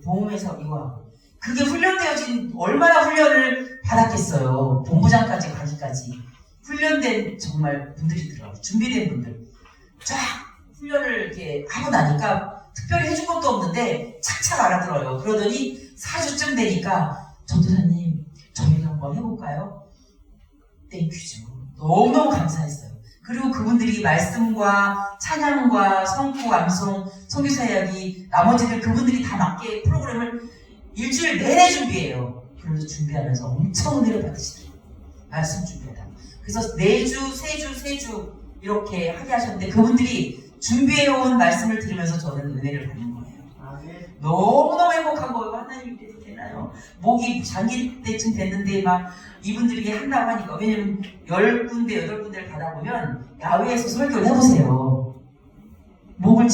보험회사 이거하고 그게 훈련되어진 얼마나 훈련을 받았겠어요. 본부장까지 가기까지 훈련된 정말 분들이 들어요. 준비된 분들 쫙 훈련을 이렇게 하고 나니까 특별히 해준 것도 없는데 착착 알아들어요. 그러더니 4주쯤 되니까 전도사님 저희가 한번 해볼까요? 땡큐죠. 너무너무 감사했어요. 그리고 그분들이 말씀과 찬양과 성구, 암송, 선교사 이야기 나머지를 그분들이 다 맞게 프로그램을 일주일 내내 준비해요. 그래서 준비하면서 엄청 은혜를 받으시더라고요. 말씀 준비하다. 그래서 4주, 3주, 3주 이렇게 하게 하셨는데 그분들이 준비해온 말씀을 들으면서 저는 은혜를 받는 거예요. 너무너무 행복한 거예요. 하나님 이래도 되나요? 목이 잠길 때쯤 됐는데 막 이분들이 한다고 하니까. 왜냐면 10군데, 8군데를 가다 보면 야외에서 설교를 해보세요. 목을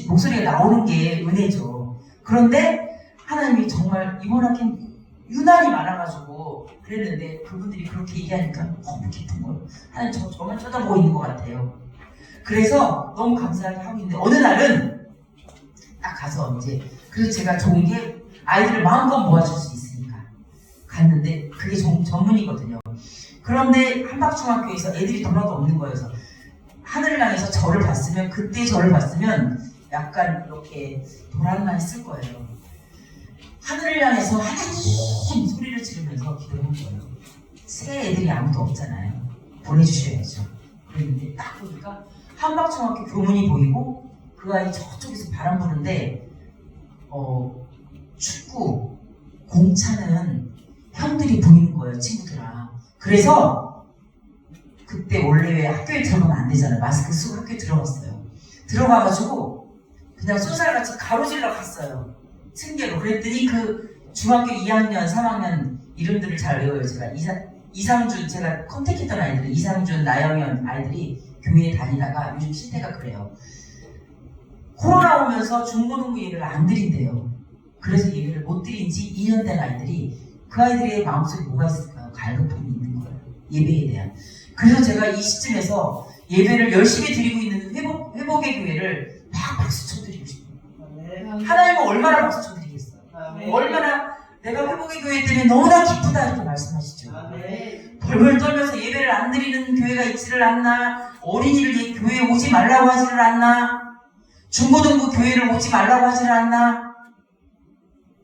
목소리가 나오는 게 은혜죠. 그런데 하나님이 정말 이번 학기는 유난히 많아가지고 그랬는데 그분들이 그렇게 얘기하니까 너무 기쁜 거예요. 하나님 저만 쳐다보고 있는 것 같아요. 그래서 너무 감사하게 하고 있는데 어느 날은 딱 가서 이제 그래서 제가 좋은 게 아이들을 마음껏 모아줄 수 있으니까 갔는데 그게 전문이거든요. 그런데 한박중학교에서 애들이 하나도 없는 거예요. 그래서 하늘을 향해서 저를 봤으면 그때 저를 봤으면 약간 이렇게 도란만 했을 거예요. 하늘을 향해서 하나님 소리를 지르면서 기도한 거예요. 새 애들이 아무도 없잖아요. 보내주셔야죠. 그랬는데 딱 보니까 한박중학교 교문이 보이고 그 아이 저쪽에서 바람 부는데 축구 공 차는 형들이 보이는 거예요. 친구들아. 그래서 그때 원래 왜 학교에 들어가면 안 되잖아요. 마스크 쓰고 학교에 들어갔어요. 들어가가지고 그냥 쏜살같이 가로질러 갔어요. 층계로. 그랬더니 그 중학교 2학년, 3학년 이름들을 잘 외워요. 제가 이상준, 제가 컨택했던 아이들은 이상준, 나영현 아이들이 교회에 다니다가 요즘 실태가 그래요. 코로나 오면서 중고등부 예배를 안 드린대요. 그래서 예배를 못 드린 지 2년 된 아이들이 그 아이들의 마음속에 뭐가 있을까요? 갈급함이 있는 거예요. 예배에 대한. 그래서 제가 이 시점에서 예배를 열심히 드리고 있는 회복의 교회를 막 박수 쳐드리고 싶어요. 하나님은 얼마나 박수 쳐드리겠어요. 얼마나 내가 회복의 교회 때문에 너무나 기쁘다 이렇게 말씀하시죠. 벌벌 떨면서 예배를 안 드리는 교회가 있지를 않나, 어린이를 교회에 오지 말라고 하지를 않나, 중고등부 교회를 오지 말라고 하지를 않나.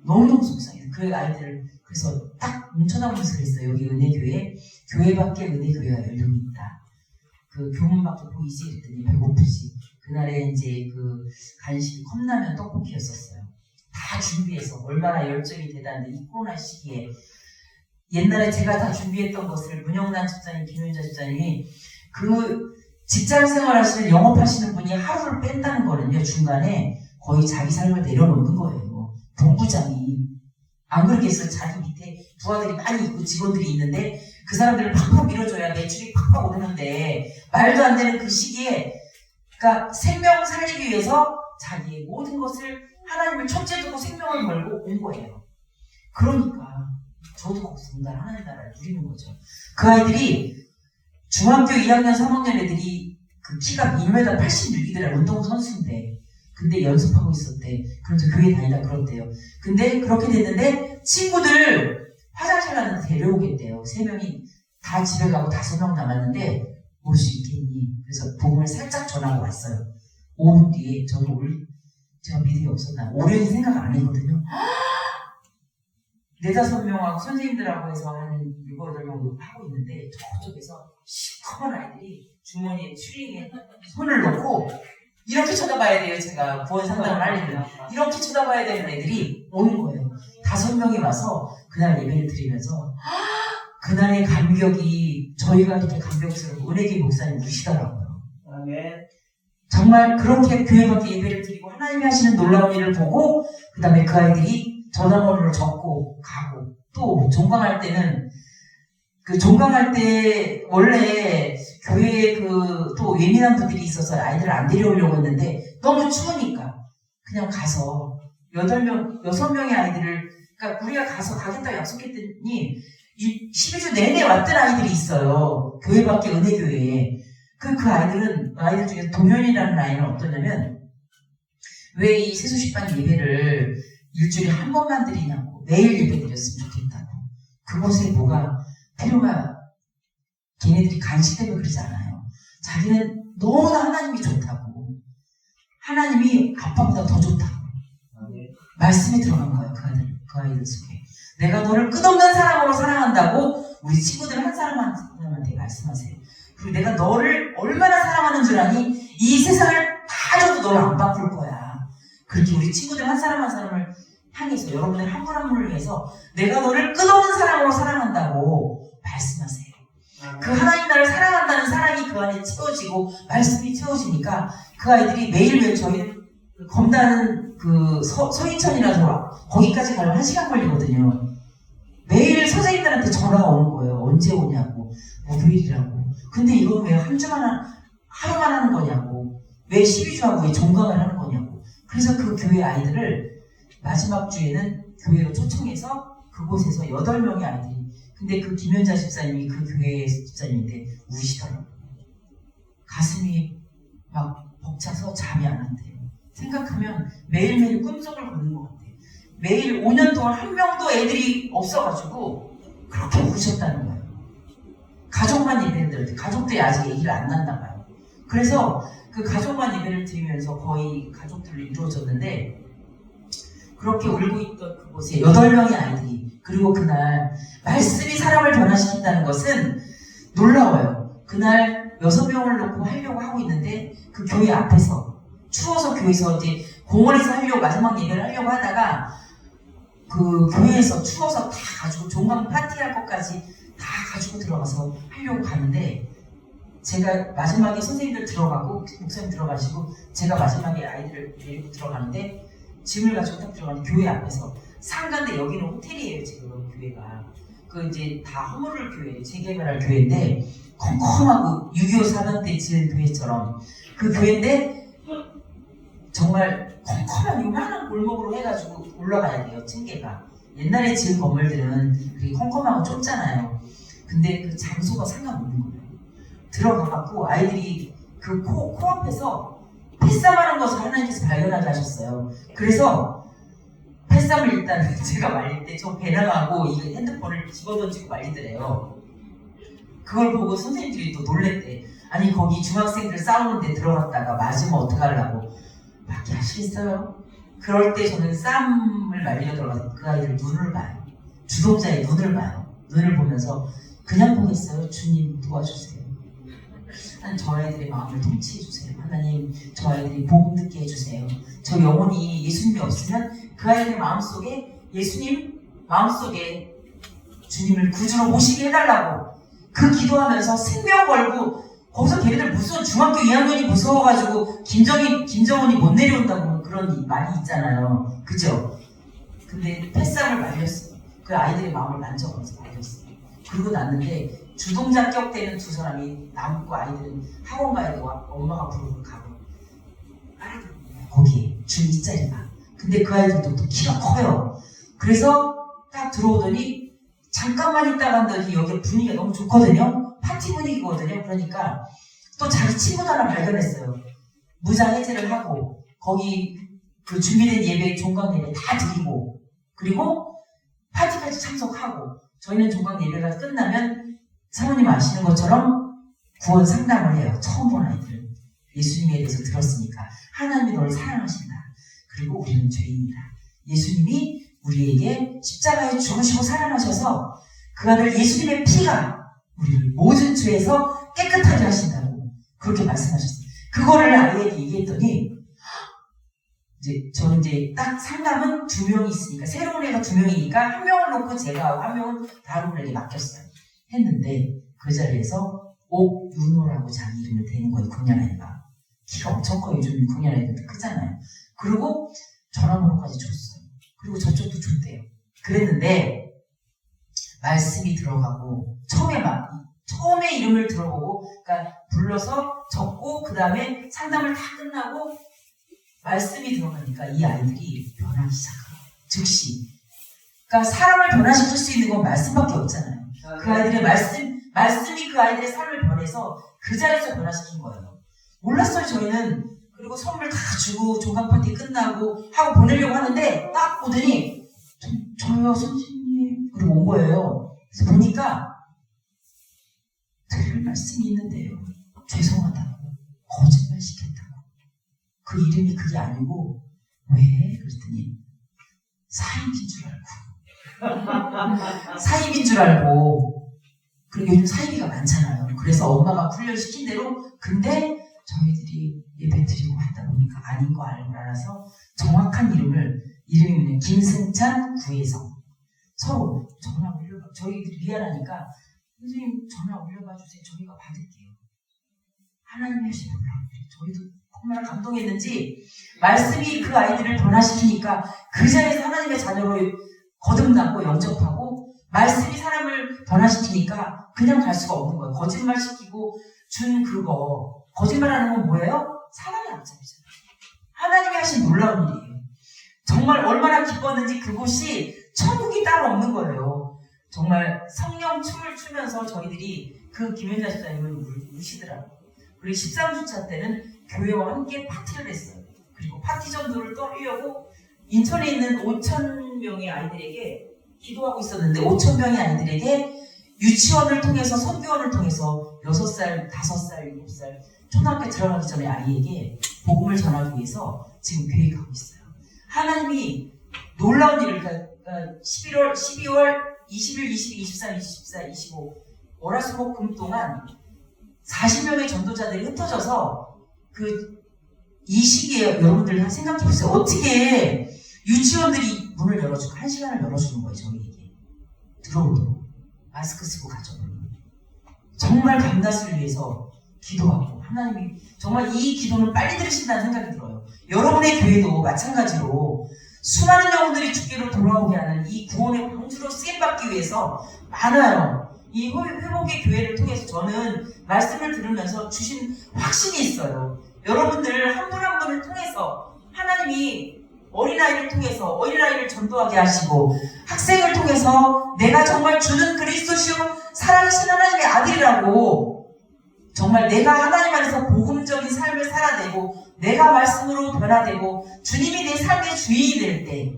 너무너무 속상해요. 그 아이들을. 그래서 딱 쳐다보면서 그랬어요. 여기 은혜교회, 교회 밖에 은혜교회가 열리고 있다. 그 교문 밖에 보이지? 그랬더니 배고프지. 그날에 이제 그 간식 컵라면 떡볶이였었어요. 다 준비해서 얼마나 열정이 대단한데 이 코로나 시기에 옛날에 제가 다 준비했던 것을 문영란 집사님, 김윤자 집사님이 그 직장 생활하시는 영업하시는 분이 하루를 뺀다는 거는요 중간에 거의 자기 삶을 내려놓는 거예요. 본부장이 안 그러겠어요? 자기 밑에 부하들이 많이 있고 직원들이 있는데 그 사람들을 팍팍 밀어줘야 매출이 팍팍 오르는데 말도 안 되는 그 시기에 그러니까 생명 살리기 위해서 자기의 모든 것을 하나님을 첫째 두고 생명을 걸고 온 거예요. 그러니까 저도 거기서 온다 하나님 나라를 누리는 거죠. 그 아이들이 중학교 2학년 3학년 애들이 그 키가 1m 86이더라. 운동선수인데 근데 연습하고 있었대. 그래서 교회 다니다 그렇대요. 근데 그렇게 됐는데 친구들 화장실 가는데 데려오겠대요. 3명이 다 집에 가고 5명 남았는데 올 수 있겠니? 그래서 복음을 살짝 전하고 왔어요. 5분 뒤에 저는 제가 믿음이 없었나 오려니 생각 안 했거든요. 4-5명하고 선생님들하고 해서 한 7-8명 하고 있는데 저쪽에서 시커먼 아이들이 주머니에 추리닝에 손을 넣고 이렇게 쳐다봐야 돼요. 제가 구원 상담을 하려면 이렇게 쳐다봐야 되는 애들이 오는 거예요. 5명이 와서 그날 예배를 드리면서 그날의 감격이 저희가 이렇게 감격스럽고 은혜기 목사님 우시더라고요. 정말 그렇게 교회 밖에 예배를 드리고 하나님이 하시는 놀라운 일을 보고 그 다음에 그 아이들이 전화번호를 적고 가고 또 종강할 때는 그 종강할 때 원래 교회에 그 또 예민한 분들이 있어서 아이들을 안 데려오려고 했는데 너무 추우니까 그냥 가서 6명의 아이들을 그러니까 우리가 가서 가겠다고 약속했더니 12주 내내 왔던 아이들이 있어요. 교회 밖에 은혜교회에. 그 아이들 중에 동현이라는 아이는 어떠냐면 왜 이 세수식반 예배를 일주일에 한 번만 드리냐고 매일 예배 드렸으면 좋겠다고. 그곳에 뭐가 필요가 걔네들이 간식 때문에 그러지 않아요. 자기는 너무나 하나님이 좋다고. 하나님이 아빠보다 더 좋다고. 말씀이 들어간 거예요. 그 아이들 속에. 내가 너를 끝없는 사랑으로 사랑한다고 우리 친구들 한 사람한테 말씀하세요. 그리고 내가 너를 얼마나 사랑하는 줄 아니? 이 세상을 다 줘도 너를 안 바꿀 거야. 그렇게 우리 친구들 한 사람을 향해서 여러분들 한 분 한 분을 위해서 내가 너를 끝없는 사랑으로 사랑한다고 말씀하세요. 그 하나님 나를 사랑한다는 사랑이 그 안에 채워지고 말씀이 채워지니까 그 아이들이 매일매일 저희는 검다는 그 서인천이라서 거기까지 가려면 1시간 걸리거든요. 매일 선생님들한테 전화가 오는 거예요. 언제 오냐고. 목요일이라고. 근데 이건 왜 하루만 하는 거냐고. 왜 12주하고 왜 종강을 하는 거냐고. 그래서 그 교회 아이들을 마지막 주에는 교회로 초청해서 그곳에서 8명의 아이들이 근데 그 김현자 집사님이 그 교회 집사님인데 우시더라고요. 가슴이 막 벅차서 잠이 안 온대요. 생각하면 매일매일 꿈속을 걷는 것 같아요. 매일 5년 동안 한 명도 애들이 없어가지고 그렇게 우셨다는 거예요. 가족만 예배를 드렸대요. 가족들이 아직 얘기를 안 났나 봐요. 그래서 그 가족만 예배를 드리면서 거의 가족들로 이루어졌는데 그렇게 울고 있던 그곳에 8명의 아이들이 그리고 그날 말씀이 사람을 변화시킨다는 것은 놀라워요. 그날 6명을 놓고 하려고 하고 있는데 그 교회 앞에서 추워서 교회에서 이제 공원에서 하려고 마지막 예배를 하려고 하다가 그 교회에서 추워서 다 가지고 종강 파티할 것까지 다 가지고 들어가서 하려고 가는데 제가 마지막에 선생님들 들어가고 목사님 들어가시고 제가 마지막에 아이들을 데리고 들어가는데 짐을 가지고 딱 들어가는데 교회 앞에서 상가인데 여기는 호텔이에요. 지금 교회가 그 이제 다 허물을 교회 재개발할 교회인데 컴컴하고 6.25 사단 때 지은 교회처럼 그 교회인데 정말 컴컴한 요만한 골목으로 해가지고 올라가야 돼요. 층계가 옛날에 지은 건물들은 그렇게 컴컴하고 좁잖아요. 근데 그 장소가 상관없는 거예요. 들어가갖고 아이들이 그 코앞에서 패싸움하는 것을 하나님께서 발견하게 하셨어요. 그래서 패싸움을 일단 제가 말릴 때 저 배낭하고 이 핸드폰을 집어던지고 말리더래요. 그걸 보고 선생님들이 또 놀랬대. 아니 거기 중학생들 싸우는데 들어갔다가 맞으면 어떡하려고 밖에 하시겠어요? 그럴 때 저는 쌈을 말리러 들어가서 그 아이들 눈을 봐요. 주동자의 눈을 봐요. 눈을 보면서 그냥 보겠어요? 주님 도와주세요. 하나님 저 아이들의 마음을 통치해주세요. 하나님 저 아이들이 복음 듣게 해주세요. 저 영혼이 예수님이 없으면 그 아이들 마음속에 예수님 마음속에 주님을 구주로 모시게 해달라고 그 기도하면서 생명 걸고 거기서 걔네들 무서워 중학교 2학년이 무서워가지고 김정은이 못 내려온다고 그런 말이 있잖아요. 그죠? 근데 패쌈을 말렸어요. 그 아이들의 마음을 만져가면서 말렸어요. 그러고 났는데 주동자격되는 두 사람이 남고 아이들은 학원 가야 되고 엄마가 부르고 가고 알아들었네요. 거기에 중 2짜리가. 근데 그 아이들도 또 키가 커요. 그래서 딱 들어오더니 잠깐만 있다 간더니 여기 분위기가 너무 좋거든요. 파티 분위기거든요. 그러니까 또 자기 친구들 하나 발견했어요. 무장 해제를 하고 거기 그 준비된 예배, 종강 예배 다 드리고 그리고 파티까지 참석하고 저희는 종강 예배가 끝나면 사모님 아시는 것처럼 구원 상담을 해요. 처음 본 아이들 예수님에 대해서 들었으니까 하나님이 너를 사랑하신다. 그리고 우리는 죄인이다. 예수님이 우리에게 십자가에 죽으시고 살아나셔서 그 아들 예수님의 피가 우리를 모든 죄에서 깨끗하게 하신다고 그렇게 말씀하셨어요. 그거를 아이에게 얘기했더니 이제 저는 이제 딱 상담은 2명이 있으니까 새로운 애가 2명이니까 한 명을 놓고 제가 하고 한 명은 다른 분에게 맡겼어요. 했는데 그 자리에서 옥윤호라고 자기 이름을 대는 거예요. 국년아이가 키가 엄청 커요. 요즘 국년아이들도 크잖아요. 그리고 전화번호까지 줬어요. 그리고 저쪽도 줬대요. 그랬는데 말씀이 들어가고 처음에 이름을 들어보고 그러니까 불러서 적고 그 다음에 상담을 다 끝나고 말씀이 들어가니까 이 아이들이 변하기 시작해요. 즉시. 그러니까 사람을 변화시킬 수 있는 건 말씀밖에 없잖아요. 그 아이들의 말씀이 그 아이들의 삶을 변해서 그 자리에서 변화시킨 거예요. 몰랐어요, 저희는. 그리고 선물 다 주고 종강 파티 끝나고 하고 보내려고 하는데 딱 보더니 저요 선생님 그리고 온 거예요. 그래서 보니까 드릴 말씀이 있는데요. 죄송하다고 거짓말 시켰다고. 그 이름이 그게 아니고 왜? 그랬더니 사입인 줄 알고 사입인 줄 알고 그리고 요즘 사입이가 많잖아요. 그래서 엄마가 훈련시킨 대로 근데 저희들이 예배 드리고 하다 보니까 아닌 거 알아서 정확한 이름이 뭐냐 김승찬 구혜성 서로 전화 올려봐 저희들이 미안하니까 선생님 전화 올려봐 주세요. 저희가 받을게요. 하나님이 하신 놀라운 일 저희도 얼마나 감동했는지 말씀이 그 아이들을 변화시키니까 그 자리에서 하나님의 자녀로 거듭나고 영접하고 말씀이 사람을 변화시키니까 그냥 갈 수가 없는 거예요. 거짓말 시키고 준 그거 거짓말하는 건 뭐예요? 사람의 앞잡이잖아요. 하나님이 하신 놀라운 일이에요. 정말 얼마나 기뻤는지 그곳이 천국이 따로 없는 거예요. 정말 성령 춤을 추면서 저희들이 그 김현자 집사님을 우시더라고요. 그리고 13주차 때는 교회와 함께 파티를 했어요. 그리고 파티 전도를 떠려고 인천에 있는 5,000명의 아이들에게 기도하고 있었는데 5,000명의 아이들에게 유치원을 통해서 선교원을 통해서 6살, 5살, 7살 초등학교 들어가기 전에 아이에게 복음을 전하기 위해서 지금 계획하고 있어요. 하나님이 놀라운 일을 12월 20일, 22, 23, 24, 25 월화수목금 동안 40명의 전도자들이 흩어져서 이 시기에 여러분들 생각해보세요. 어떻게 유치원들이 문을 열어주고 1시간을 열어주는 거예요. 저희에게 들어오도록 마스크 쓰고 가져오는 정말 밤낮을 위해서 기도하고 하나님이 정말 이 기도는 빨리 들으신다는 생각이 들어요. 여러분의 교회도 마찬가지로 수많은 영혼들이 주께로 돌아오게 하는 이 구원의 방주로 쓰임받기 위해서 많아요. 이 회복의 교회를 통해서 저는 말씀을 들으면서 주신 확신이 있어요. 여러분들 한 분 한 분을 통해서 하나님이 어린아이를 통해서 어린아이를 전도하게 하시고 학생을 통해서 내가 정말 주는 그리스도시요 살아계신 하나님의 아들이라고 정말 내가 하나님 안에서 복음적인 삶을 살아내고 내가 말씀으로 변화되고 주님이 내 삶의 주인이 될 때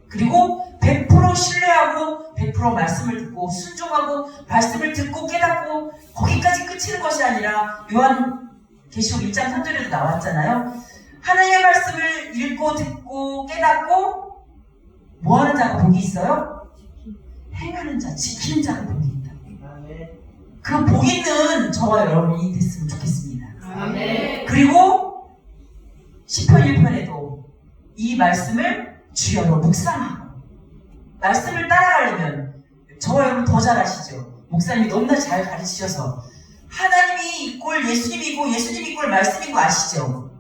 그리고 100% 신뢰하고 100% 말씀을 듣고 순종하고 말씀을 듣고 깨닫고 거기까지 끝이는 것이 아니라 요한계시록 1장 3절에도 나왔잖아요. 하나님의 말씀을 읽고 듣고 깨닫고 뭐하는 자가 복이 있어요? 행하는 자, 지키는 자가 복이 있다. 그 복 있는 저와 여러분이 됐으면 좋겠습니다. 그리고 10편 1편에도 이 말씀을 주여로 묵상하고 말씀을 따라가려면 저와 여러분 더 잘 아시죠? 목사님이 너무나 잘 가르치셔서 하나님이 이꼴 예수님이고 예수님이 이꼴 말씀이고 아시죠?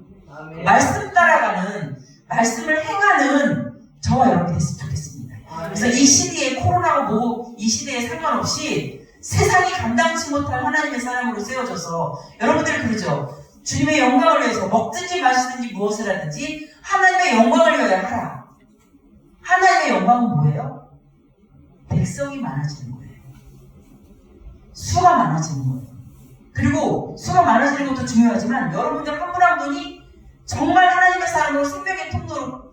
말씀 따라가는 말씀을 행하는 저와 여러분이 됐으면 좋겠습니다. 그래서 이 시대에 코로나고 뭐고 이 시대에 상관없이 세상이 감당치 못할 하나님의 사람으로 세워져서 여러분들 그러죠. 주님의 영광을 위해서 먹든지 마시든지 무엇을 하든지 하나님의 영광을 위하여 하라. 하나님의 영광은 뭐예요? 백성이 많아지는 거예요. 수가 많아지는 거예요. 그리고 수가 많아지는 것도 중요하지만 여러분들 한 분 한 분이 정말 하나님의 사람으로 생명의 통로로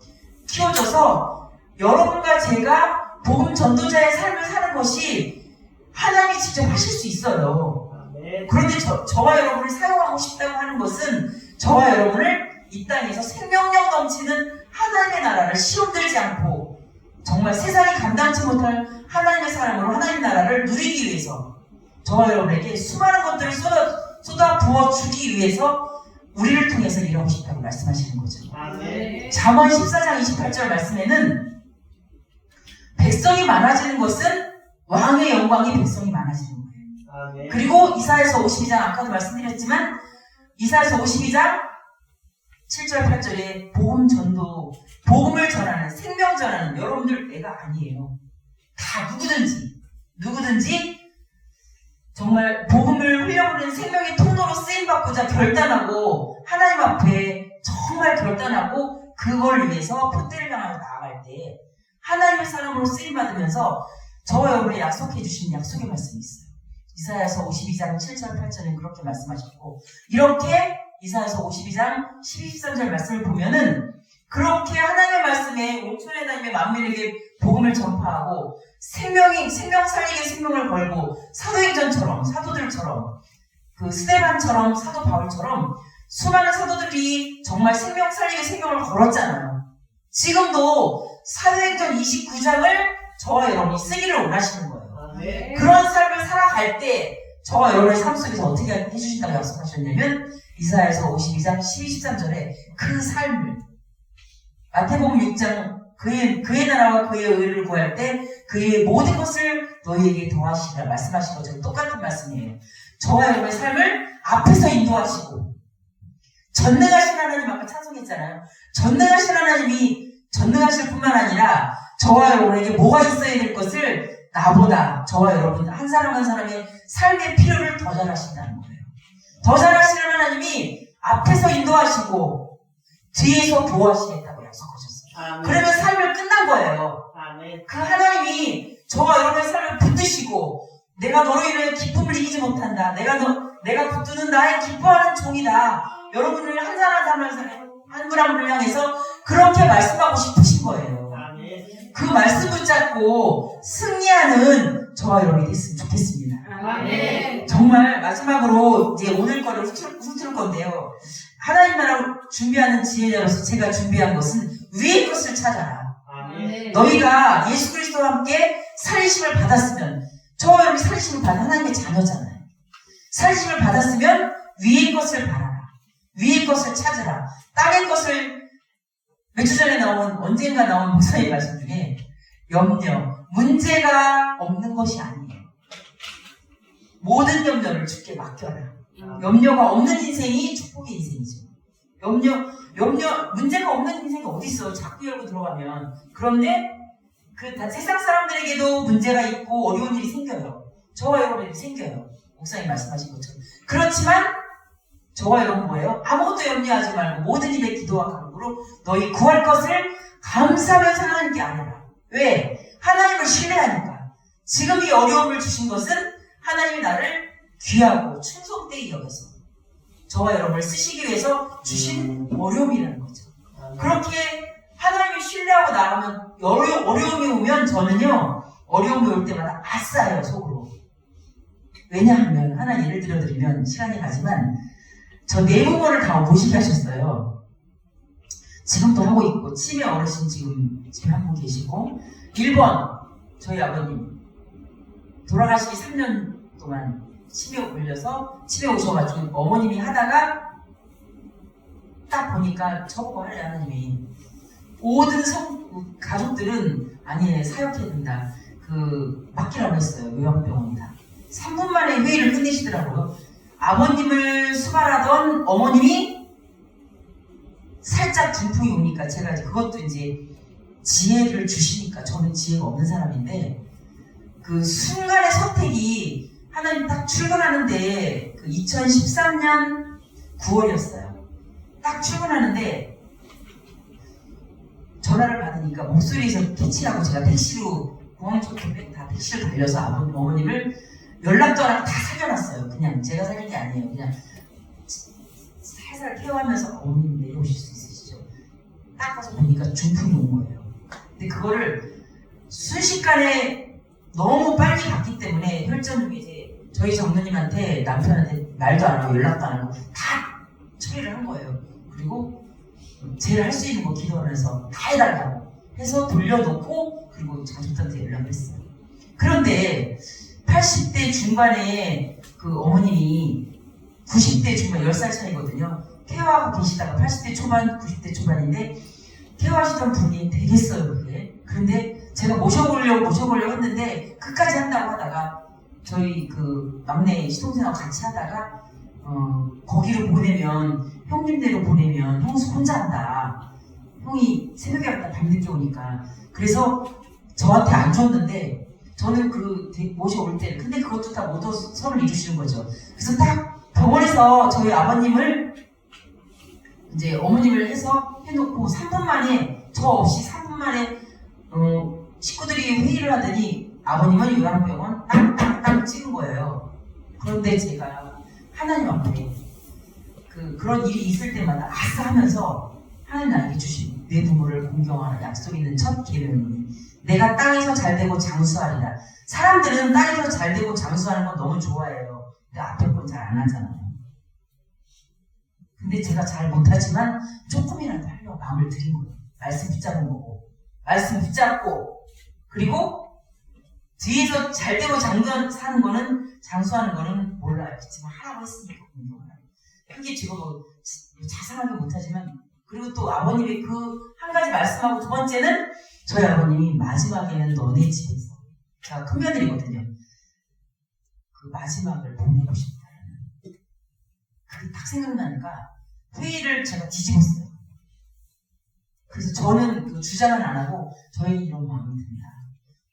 키워져서 여러분과 제가 복음 전도자의 삶을 사는 것이 하나님이 직접 하실 수 있어요. 그런데 저와 여러분을 사용하고 싶다고 하는 것은 저와 여러분을 이 땅에서 생명력 넘치는 하나님의 나라를 시험들지 않고 정말 세상이 감당치 못할 하나님의 사람으로 하나님 나라를 누리기 위해서 저와 여러분에게 수많은 것들을 쏟아 부어주기 위해서 우리를 통해서 일하고 싶다고 말씀하시는 거죠. 잠언 14장 28절 말씀에는 백성이 많아지는 것은 왕의 영광이 백성이 많아지는 거예요. 그리고 이사야서 52장 아까도 말씀드렸지만 이사야서 52장 7절 8절에 복음 전도 복음을 전하는 생명 전하는 여러분들 애가 아니에요. 다 누구든지 정말 복음을 흘려보내는 생명의 통로로 쓰임받고자 결단하고 하나님 앞에 정말 결단하고 그걸 위해서 푯대를 향하여 나아갈 때 하나님의 사람으로 쓰임받으면서 저와 여러분이 약속해 주신 약속의 말씀이 있어요. 이사야서 52장 7절 8절은 그렇게 말씀하셨고 이렇게 이사야서 52장 12, 13절 말씀을 보면은 그렇게 하나님의 말씀에 온천의 하나님의 만민에게 복음을 전파하고 생명 살리게 생명을 걸고 사도행전처럼 사도들처럼 그 스데반처럼 사도 바울처럼 수많은 사도들이 정말 생명 살리게 생명을 걸었잖아요. 지금도 사도행전 29장을 저와 여러분이 쓰기를 원하시는 거예요. 그런 삶을 살아갈 때 저와 여러분의 삶 속에서 어떻게 해주신다고 약속하셨냐면 이사야서 52장 12, 13절에 그 삶을 마태복음 6장 그의 나라와 그의 의를 구할 때 그의 모든 것을 너희에게 더하시리라 말씀하신 것처럼 똑같은 말씀이에요. 저와 여러분의 삶을 앞에서 인도하시고 전능하신 하나님 아까 찬송했잖아요. 전능하신 하나님이 전능하실 뿐만 아니라 저와 여러분에게 뭐가 있어야 될 것을 나보다 저와 여러분 한 사람 한 사람의 삶의 필요를 더 잘하신다는 거예요. 더 잘하시는 하나님이 앞에서 인도하시고 뒤에서 보호하시겠다고 약속하셨어요. 그러면 삶을 끝난 거예요. 그 하나님이 저와 여러분의 삶을 붙드시고 내가 너로 인해 기쁨을 이기지 못한다. 내가 붙드는 나의 기뻐하는 종이다. 여러분을 한 사람 한 분 한 분을 향해서 그렇게 말씀하고 싶으신 거예요. 그 말씀 붙잡고 승리하는 저와 여러분이 됐으면 좋겠습니다. 정말 마지막으로 이제 오늘 거를 훑을 건데요. 하나님 나라를 준비하는 지혜자로서 제가 준비한 것은 위의 것을 찾아라. 너희가 예수 그리스도와 함께 살리심을 받았으면 저와 여러분이 살리심을 받은 하나님의 자녀잖아요. 살리심을 받았으면 위의 것을 바라라. 위의 것을 찾으라. 땅의 것을 몇 주 전에 언젠가 나온 목사의 말씀 중에 문제가 없는 것이 아니에요. 모든 염려를 주께 맡겨라. 염려가 없는 인생이 축복의 인생이죠. 문제가 없는 인생이 어디 있어? 자꾸 열고 들어가면. 그런데 세상 사람들에게도 문제가 있고 어려운 일이 생겨요. 저와 여러분에게 생겨요. 목사님 말씀하신 것처럼. 그렇지만 저와 여러분 뭐예요? 아무것도 염려하지 말고 모든 일에 기도와 간구로 너희 구할 것을 감사하면서 하나님께 아뢰라. 왜? 하나님을 신뢰하니까. 지금 이 어려움을 주신 것은 하나님이 나를 귀하고 충성되이 여겨서 저와 여러분을 쓰시기 위해서 주신 어려움이라는 거죠. 그렇게 하나님을 신뢰하고 나가면 어려움이 오면 저는요 어려움이 올 때마다 아싸요 속으로. 왜냐하면 하나 예를 들어드리면 시간이 가지만 저 네 부모를 다 모시게 하셨어요. 지금도 하고 있고 치매 어르신 지금 집에 한 분 계시고 1번 저희 아버님 돌아가시기 3년 동안 치매 걸려서 치매 오셔가지고 어머님이 하다가 딱 보니까 저보고 하래 하나님이 모든 가족들은 아니 사역해야 된다 맡기라고 했어요. 요양병원이다. 3분 만에 회의를 끝내시더라고요. 아버님을 수발하던 어머님이 살짝 중풍이 오니까 제가 그것도 이제 지혜를 주시니까 저는 지혜가 없는 사람인데 그 순간의 선택이 하나님 딱 출근하는데 그 2013년 9월이었어요. 딱 출근하는데 전화를 받으니까 목소리에서 캐치라고 제가 택시로 공항 쪽에 다 택시를 달려서 어머님을 연락도 안 하고 다 살려놨어요. 그냥 제가 살린 게 아니에요. 그냥 살살 케어하면서 어머님 내려오실 수 있으시죠? 딱 가서 보니까 중풍이 온 거예요. 근데 그거를 순식간에 너무 빨리 갔기 때문에 혈전을 이제 저희 장모님한테 남편한테 말도 안 하고 연락도 안 하고 다 처리를 한 거예요. 그리고 제일 할 수 있는 거 기도하면서 다 해달라고 해서 돌려놓고 그리고 가족한테 연락을 했어요. 그런데 80대 중반에 그 어머님이 90대 중반 10살 차이거든요. 케어하고 계시다가 80대 초반, 90대 초반인데 케어하시던 분이 되겠어요, 그게. 그런데 제가 모셔보려고 했는데 끝까지 한다고 하다가 저희 그 막내 시동생하고 같이 하다가 거기로 보내면 형님네로 보내면 형수 혼자 한다. 형이 새벽에 왔다 밤늦게 오니까. 그래서 저한테 안 줬는데 저는 그 모셔올 때 근데 그것도 다 모두 선을 이루시는 거죠. 그래서 딱 병원에서 저희 아버님을 이제 어머님을 해서 해놓고 3분 만에 저 없이 3분 만에 식구들이 회의를 하더니 아버님은 요양병원 땅땅땅 찍은 거예요. 그런데 제가 하나님 앞에 그런 일이 있을 때마다 아싸 하면서 하나님 나에게 주신 내 부모를 공경하라 약속 있는 첫 계명이 내가 땅에서 잘되고 장수하리라. 사람들은 땅에서 잘되고 장수하는 건 너무 좋아해요. 근데 앞에 건 잘 안 하잖아요. 근데 제가 잘 못하지만 조금이라도 하려고 마음을 들인 거예요. 말씀 붙잡은 거고 말씀 붙잡고 그리고 뒤에서 잘되고 장수하는 거는 몰라요. 그렇지만 하라고 했으니까 공경하라. 그게 제가 뭐 자상하게 못하지만 그리고 또 아버님의 그 한 가지 말씀하고 두 번째는 저희 아버님이 마지막에는 너네 집에서 제가 큰며느리거든요. 그 마지막을 보내고 싶다라는 그게 딱 생각나니까 회의를 제가 뒤집었어요. 그래서 저는 그 주장은 안 하고 저희는 이런 마음이 듭니다.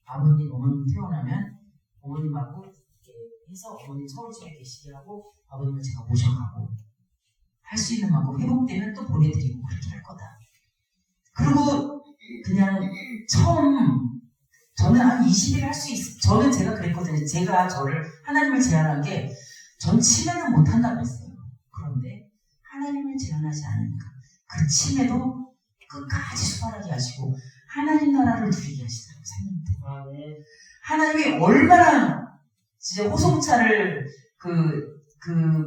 아버님, 어머님 태어나면 어머님하고 이렇게 해서 어머님 서울집에 계시게 하고 아버님을 제가 모셔가고 할 수 있는 만큼 회복되면 또 보내드리고 그렇게 할 거다. 그리고 그냥 처음 저는 한 20일 할 수 있어. 저는 제가 그랬거든요. 제가 저를 하나님을 제안한 게 전 치매는 못한다고 했어요. 그런데 하나님을 제안하지 않으니까 그 치매도 끝까지 수월하게 하시고 하나님 나라를 누리게 하시더라고요. 3년 때. 하나님이 얼마나 진짜 호송차를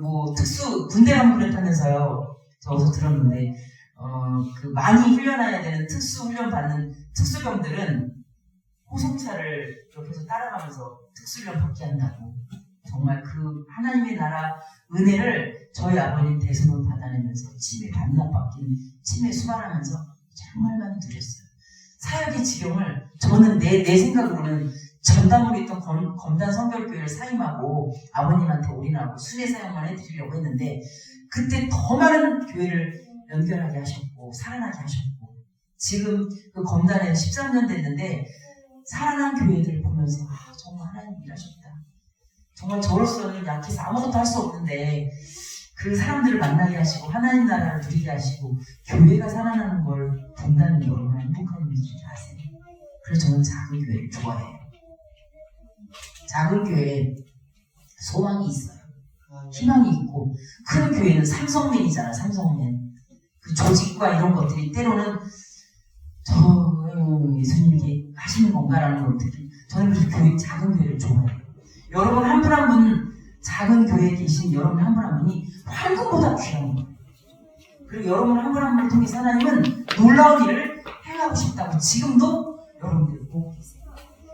뭐 특수 군대 가면 그랬다면서요. 저 어디서 들었는데 그 많이 훈련해야 되는 특수 훈련 받는 특수병들은 호송차를 옆에서 따라가면서 특수훈련 받게 한다고. 정말 그 하나님의 나라 은혜를 저희 아버님 대선을 받아내면서 치매 반납받긴 치매 수발하면서 정말 많이 누렸어요. 사역의 지경을 저는 내 생각으로는 전담으로 있던 검단 성결교회를 사임하고 아버님한테 올인하고 순회 사역만 해드리려고 했는데 그때 더 많은 교회를 연결하게 하셨고 살아나게 하셨고 지금 그 검단에 13년 됐는데 살아난 교회들을 보면서 정말 하나님 일하셨다. 정말 저로서는 약해서 아무것도 할 수 없는데 그 사람들을 만나게 하시고 하나님 나라를 누리게 하시고 교회가 살아나는 걸 본다는 게 얼마나 행복한 일인지 아세요. 그래서 저는 작은 교회를 좋아해요. 작은 교회에 소망이 있어요. 희망이 있고 큰 교회는 삼성맨이잖아. 삼성맨. 그 조직과 이런 것들이 때로는 예수님이 하시는 건가라는 것들이 저는 그래서 작은 교회를 좋아해요. 여러분 한 분 한 분 작은 교회에 계신 여러분 한 분 한 분이 황금보다 귀한 거예요. 그리고 여러분 한 분 한 분을 통해서 하나님은 놀라운 일을 행하고 싶다고 지금도 여러분들 보고 계세요.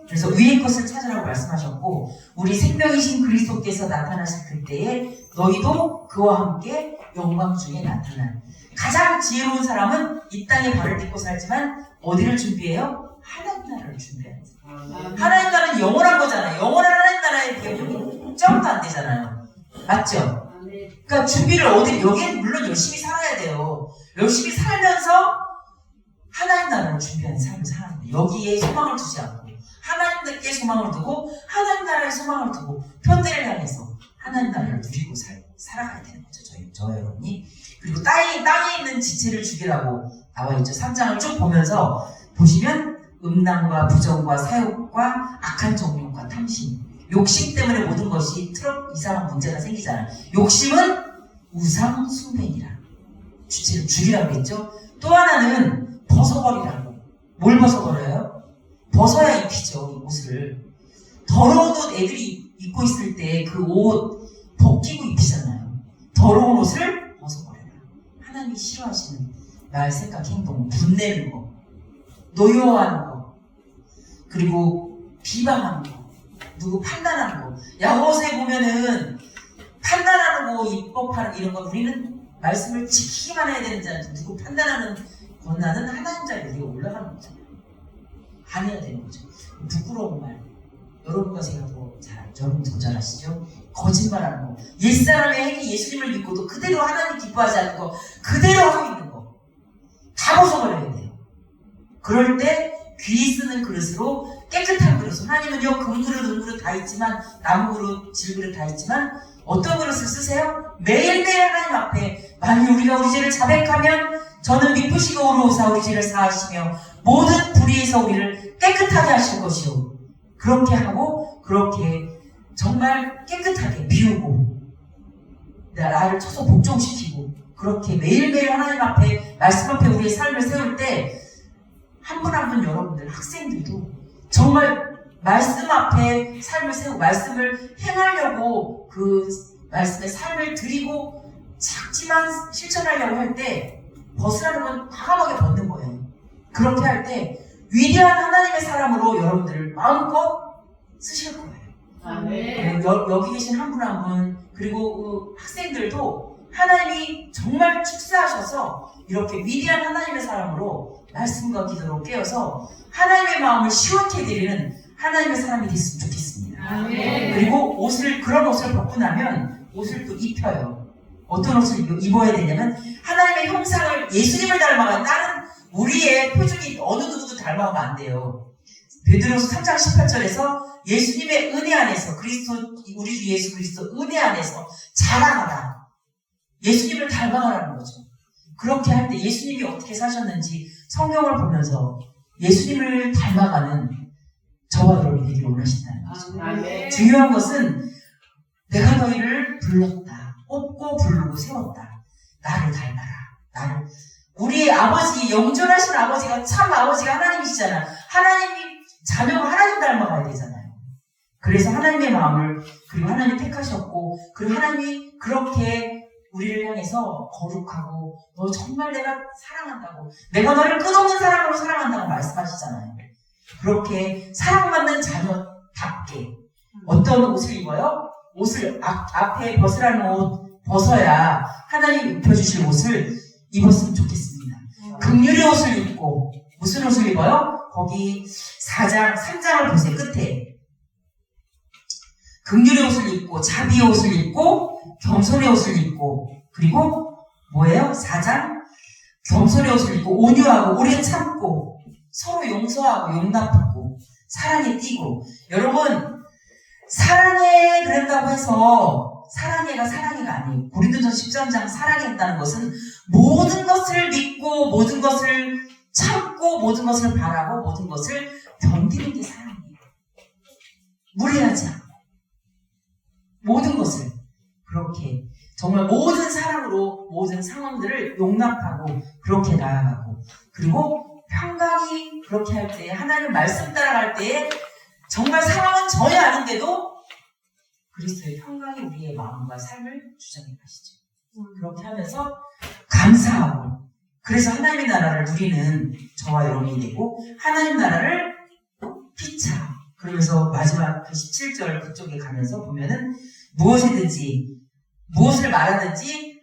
그래서 위의 것을 찾으라고 말씀하셨고 우리 생명이신 그리스도께서 나타나실 그때에 너희도 그와 함께 영광 중에 나타난 가장 지혜로운 사람은 이 땅에 발을 딛고 살지만 어디를 준비해요? 하나님 나라를 준비해야지. 하나님 나라는 영원한 거잖아요. 영원한 하나님 나라의 기억력이 점도 안 되잖아요. 맞죠? 그러니까 준비를 여기는 물론 열심히 살아야 돼요. 열심히 살면서 하나님 나라를 준비하는 삶을 사는 거예요. 여기에 소망을 두지 않고 하나님께 소망을 두고 하나님 나라에 소망을 두고 편대를 향해서 하나님 나라를 누리고 살아가야 되는 거죠. 저와 여러분이. 그리고 땅에 있는 지체를 죽이라고 나와있죠. 3장을 쭉 보면서 보시면 음란과 부정과 사욕과 악한 정욕과 탐심, 욕심 때문에 모든 것이 이상한 문제가 생기잖아요. 욕심은 우상 숭배니라. 주체를 죽이라고 했죠. 또 하나는 벗어버리라고. 뭘 벗어버려요? 벗어야 입히죠. 이 옷을. 더러운 옷 애들이 입고 있을 때 그 옷 벗기고 입히잖아요. 더러운 옷을 벗어버려요. 하나님이 싫어하시는 말, 생각, 행동, 분내는 거, 노여워하는 거, 그리고 비방하는 거, 누구 판단하는 거. 야고보서에 보면은 판단하는 거, 입법하는 이런 거 우리는 말씀을 지키기만 해야 되는 줄 알지 누구 판단하는 권한은 하나님 자리에 우리가 올라가는 거잖아요. 안 해야 되는 거죠. 부끄러운 말. 여러분과 제가 더 잘 알죠. 여러분 더 잘 아시죠? 거짓말하는 거. 옛사람의 행위 예수님을 믿고도 그대로 하나님 기뻐하지 않는 거. 그대로 하고 있는 거. 다 벗어버려야 돼요. 그럴 때 귀 쓰는 그릇으로 깨끗한 그릇으로 하나님은요 금그릇 은그릇 다 있지만 나무 그릇 질그릇 다 있지만 어떤 그릇을 쓰세요? 매일매일 하나님 앞에 만일 우리가 우리 죄를 자백하면 저는 미쁘시고 오로오사 우리 죄를 사하시며 모든 불의에서 우리를 깨끗하게 하실 것이요. 그렇게 하고 그렇게 정말 깨끗하게 비우고 나를 쳐서 복종시키고 그렇게 매일매일 하나님 앞에 말씀 앞에 우리의 삶을 세울 때 한 분 한 분 여러분들 학생들도 정말 말씀 앞에 삶을 세우고 말씀을 행하려고 그 말씀의 삶을 드리고 작지만 실천하려고 할 때 벗으라는 건 과감하게 벗는 거예요. 그렇게 할 때 위대한 하나님의 사람으로 여러분들을 마음껏 쓰실 거예요. 아멘. 여기 계신 한 분 한 분 그리고 그 학생들도 하나님이 정말 축사하셔서 이렇게 위대한 하나님의 사람으로 말씀과 기도로 깨어서 하나님의 마음을 시원케 드리는 하나님의 사람이 됐으면 좋겠습니다. 아멘. 그리고 그런 옷을 벗고 나면 옷을 또 입혀요. 어떤 옷을 입어야 되냐면 하나님의 형상을 예수님을 닮아가요. 다른 우리의 표준이 어느 누구도 닮아가면 안 돼요. 베드로서 3장 18절에서 예수님의 은혜 안에서 우리 주 예수 그리스도 은혜 안에서 자라나라. 예수님을 닮아가라는 거죠. 그렇게 할 때 예수님이 어떻게 사셨는지 성경을 보면서 예수님을 닮아가는 저와 여러분이 되기를 원하신다는 거죠. 아멘. 중요한 것은 내가 너희를 불렀다. 뽑고 부르고 세웠다. 나를 닮아라. 우리의 아버지, 영존하신 아버지가 참 아버지가 하나님이시잖아. 하나님이 자녀가 하나님 닮아가야 되잖아요. 그래서 하나님의 마음을 그리고 하나님이 택하셨고 그리고 하나님이 그렇게 우리를 향해서 거룩하고 너 정말 내가 사랑한다고 내가 너를 끝없는 사랑으로 사랑한다고 말씀하시잖아요. 그렇게 사랑받는 자녀답게 어떤 옷을 입어요? 옷을 앞에 벗으라는 옷 벗어야 하나님이 입혀주실 옷을 입었으면 좋겠습니다. 긍휼의 옷을 입고 무슨 옷을 입어요? 거기 3장을 보세요. 끝에 긍휼의 옷을 입고 자비의 옷을 입고 겸손의 옷을 입고 그리고 뭐예요? 4장 겸손의 옷을 입고 온유하고 오래 참고 서로 용서하고 용납하고 사랑에 띄고 여러분 사랑해 그런다고 해서 사랑해가 아니에요. 고린도전서 13장 사랑했다는 것은 모든 것을 믿고 모든 것을 참고 모든 것을 바라고 모든 것을 견디는 게 사랑이에요. 무례하지 않고 모든 것을 그렇게 정말 모든 사랑으로 모든 상황들을 용납하고 그렇게 나아가고 그리고 평강이 그렇게 할 때 하나님 말씀 따라갈 때에 정말 상황은 전혀 아닌데도 그리스도의 평강이 우리의 마음과 삶을 주장해 가시죠. 그렇게 하면서 감사하고 그래서 하나님의 나라를 누리는 저와 여러분이 되고 하나님 나라를 피차 그러면서 마지막 그 17절 그쪽에 가면서 보면은 무엇을 말하든지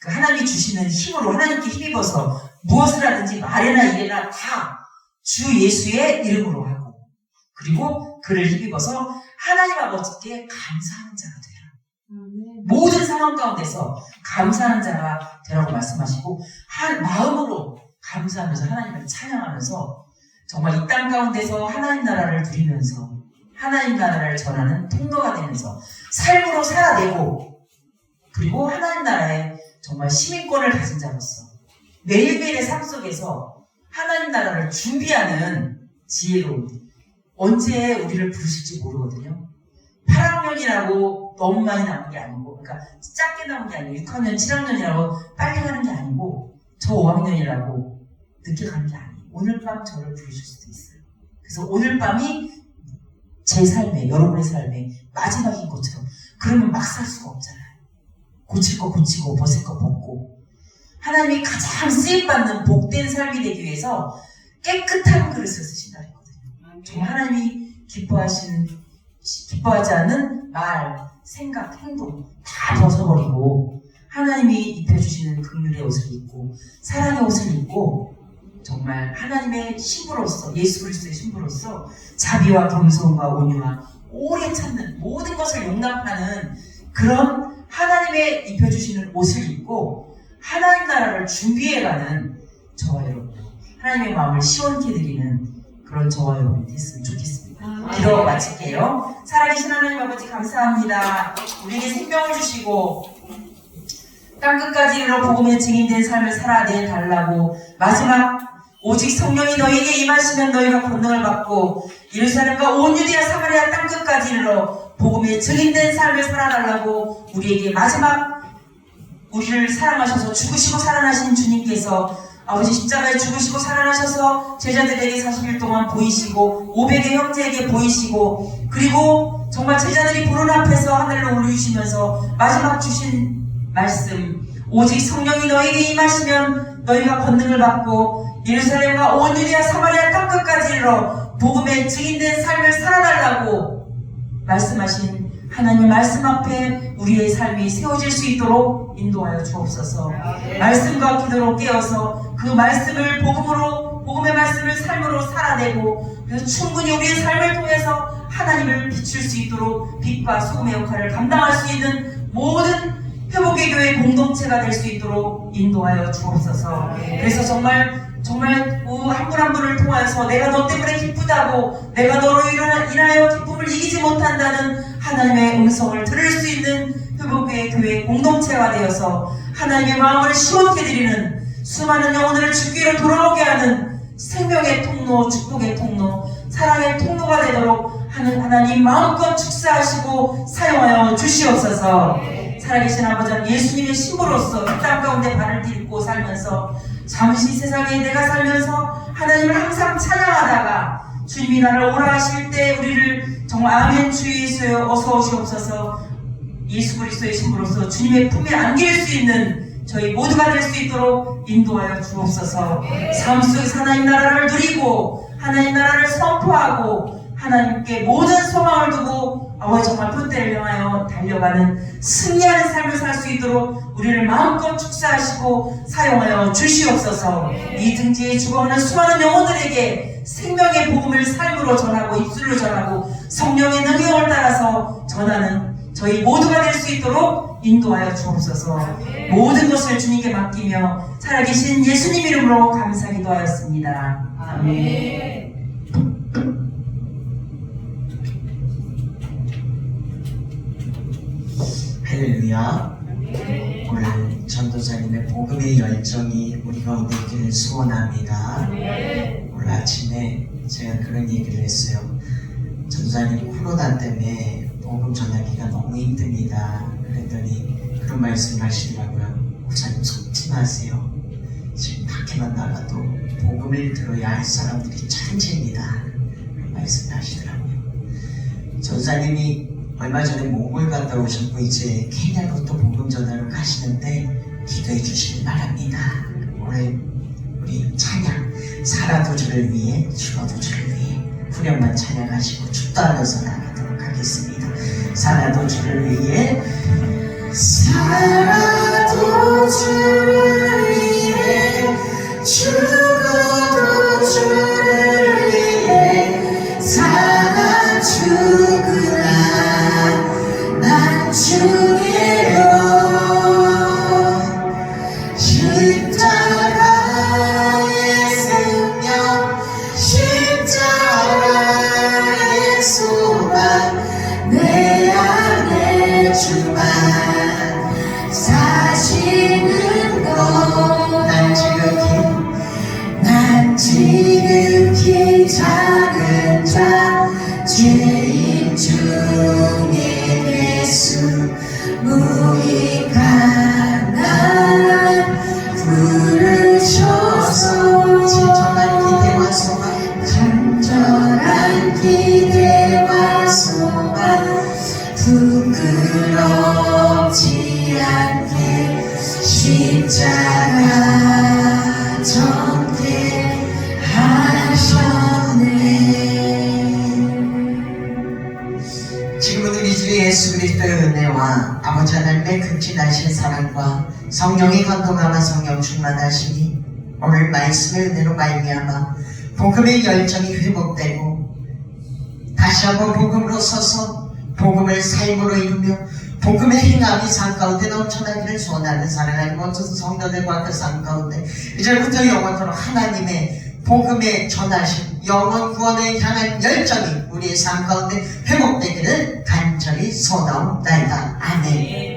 하나님이 주시는 힘으로 하나님께 힘입어서 무엇을 하든지 말이나 일이나 다 주 예수의 이름으로 하고 그리고 그를 힘입어서 하나님 아버지께 감사하는 자가 되라. 모든 상황 가운데서 감사하는 자가 되라고 말씀하시고 한 마음으로 감사하면서 하나님을 찬양하면서 정말 이 땅 가운데서 하나님 나라를 누리면서 하나님 나라를 전하는 통로가 되면서 삶으로 살아내고 그리고 하나님 나라의 정말 시민권을 가진 자로서 매일매일의 삶 속에서 하나님 나라를 준비하는 지혜로운 언제 우리를 부르실지 모르거든요. 8학년이라고 너무 많이 남은 게 아니고 그러니까 작게 남은 게 아니고 6학년, 7학년이라고 빨리 가는 게 아니고 저 5학년이라고 늦게 가는 게 아니에요. 오늘 밤 저를 부르실 수도 있어요. 그래서 오늘 밤이 제 삶에 여러분의 삶에 마지막인 것처럼 그러면 막 살 수가 없잖아요. 고칠 거 고치고 벗을 거 벗고 하나님이 가장 쓰임받는 복된 삶이 되기 위해서 깨끗한 그릇을 쓰신다 했거든요. 정말 하나님이 기뻐하지 않는 말, 생각, 행동 다 벗어버리고 하나님이 입혀주시는 긍휼의 옷을 입고 사랑의 옷을 입고 정말 하나님의 신부로서 예수 그리스도의 신부로서 자비와 겸손과 온유와 오래 참는 모든 것을 용납하는 그런 하나님의 입혀주시는 옷을 입고 하나님 나라를 준비해가는 저와 여러분 하나님의 마음을 시원케 드리는 그런 저와 여러분이 됐으면 좋겠습니다. 기도 마칠게요. 살아계신 하나님 아버지 감사합니다. 우리에게 생명을 주시고 땅끝까지 이르러 복음의 증인된 삶을 살아내 달라고 마지막 오직 성령이 너희에게 임하시면 너희가 권능을 받고 예루살렘과 온 유대와 사마리아 땅끝까지 이르러 복음의 증인된 삶을 살아달라고 우리에게 마지막 우리를 사랑하셔서 죽으시고 살아나신 주님께서 아버지 십자가에 죽으시고 살아나셔서 제자들에게 40일 동안 보이시고 500의 형제에게 보이시고 그리고 정말 제자들이 보는 앞에서 하늘로 올리시면서 마지막 주신 말씀 오직 성령이 너희에게 임하시면 너희가 권능을 받고 예루살렘과 온 유대와 사마리아 땅끝까지 이르러 복음의 증인된 삶을 살아달라고 말씀하신 하나님의 말씀 앞에 우리의 삶이 세워질 수 있도록 인도하여 주옵소서. 말씀과 기도로 깨어서 그 말씀을 복음의 말씀을 삶으로 살아내고 그래서 충분히 우리의 삶을 통해서 하나님을 비출 수 있도록 빛과 소금의 역할을 감당할 수 있는 모든 회복의 교회 공동체가 될 수 있도록 인도하여 주옵소서. 그래서 정말 한 분 한 분을 통해서 내가 너 때문에 기쁘다고 내가 너로 인하여 기쁨을 이기지 못한다는 하나님의 음성을 들을 수 있는 회복의 교회 공동체가 되어서 하나님의 마음을 시원케 드리는 수많은 영혼들을 주께로 돌아오게 하는 생명의 통로, 축복의 통로, 사랑의 통로가 되도록 하나님 마음껏 축사하시고 사용하여 주시옵소서. 살아계신 아버지 예수님의 신부로서 이 땅 가운데 발을 딛고 살면서 잠시 세상에 내가 살면서 하나님을 항상 찬양하다가 주님이 나를 오라 하실 때 우리를 정말 아멘 주 예수여 어서 오시옵소서. 예수 그리스도의 신부로서 주님의 품에 안길 수 있는 저희 모두가 될 수 있도록 인도하여 주옵소서. 삶 속에서 하나님 나라를 누리고 하나님 나라를 선포하고 하나님께 모든 소망을 두고 아버지 정말 풋대를 향하여 달려가는 승리하는 삶을 살 수 있도록 우리를 마음껏 축사하시고 사용하여 주시옵소서. 이 등지에 죽어가는 수많은 영혼들에게 생명의 복음을 삶으로 전하고 입술로 전하고 성령의 능력을 따라서 전하는 저희 모두가 될 수 있도록 인도하여 주옵소서. 모든 것을 주님께 맡기며 살아계신 예수님 이름으로 감사 기도하였습니다. 아멘. 할렐루야. 오늘 전도사님의 복음의 열정이 우리 가운데 있기를 소원합니다. 오늘 아침에 제가 그런 얘기를 했어요. 전도사님 코로나 때문에 복음 전하기가 너무 힘듭니다. 그랬더니 그런 말씀을 하시더라고요. 목사님 속지 마세요. 지금 밖에만 나가도 복음을 들어야 할 사람들이 천지입니다. 그런 말씀을 하시더라고요. 전도사님이 얼마 전에 몽골 갔다 오셨고 이제 케냐로 또 복음 전하러 가시는데 기도해 주시길 바랍니다. 오늘 우리 찬양 살아도 주를 위해 죽어도 주를 위해 후렴만 찬양하시고 축도하면서 나가도록 하겠습니다. 살아도 주를 위해 살아도 주를 위해 죽어도 주를 위해 살아 죽으라 난 주의로 십자가에 그러나 아버지 하나님의 극진하신 사랑과 성령의 감동함과 성령 충만하시니 오늘 말씀의 은혜로 말미암아 복음의 열정이 회복되고 다시 한번 복음으로 서서 복음을 삶으로 이루며 복음의 행함이 삶 가운데 넘쳐나기를 소원하는 사랑하는 모든 성도들과 그 삶 가운데 이제부터 영원토록 하나님의 복음의 전하신 영원 구원에 향한 열정이 우리의 삶 가운데 회복되기를 간절히 소원하옵나이다. 아멘.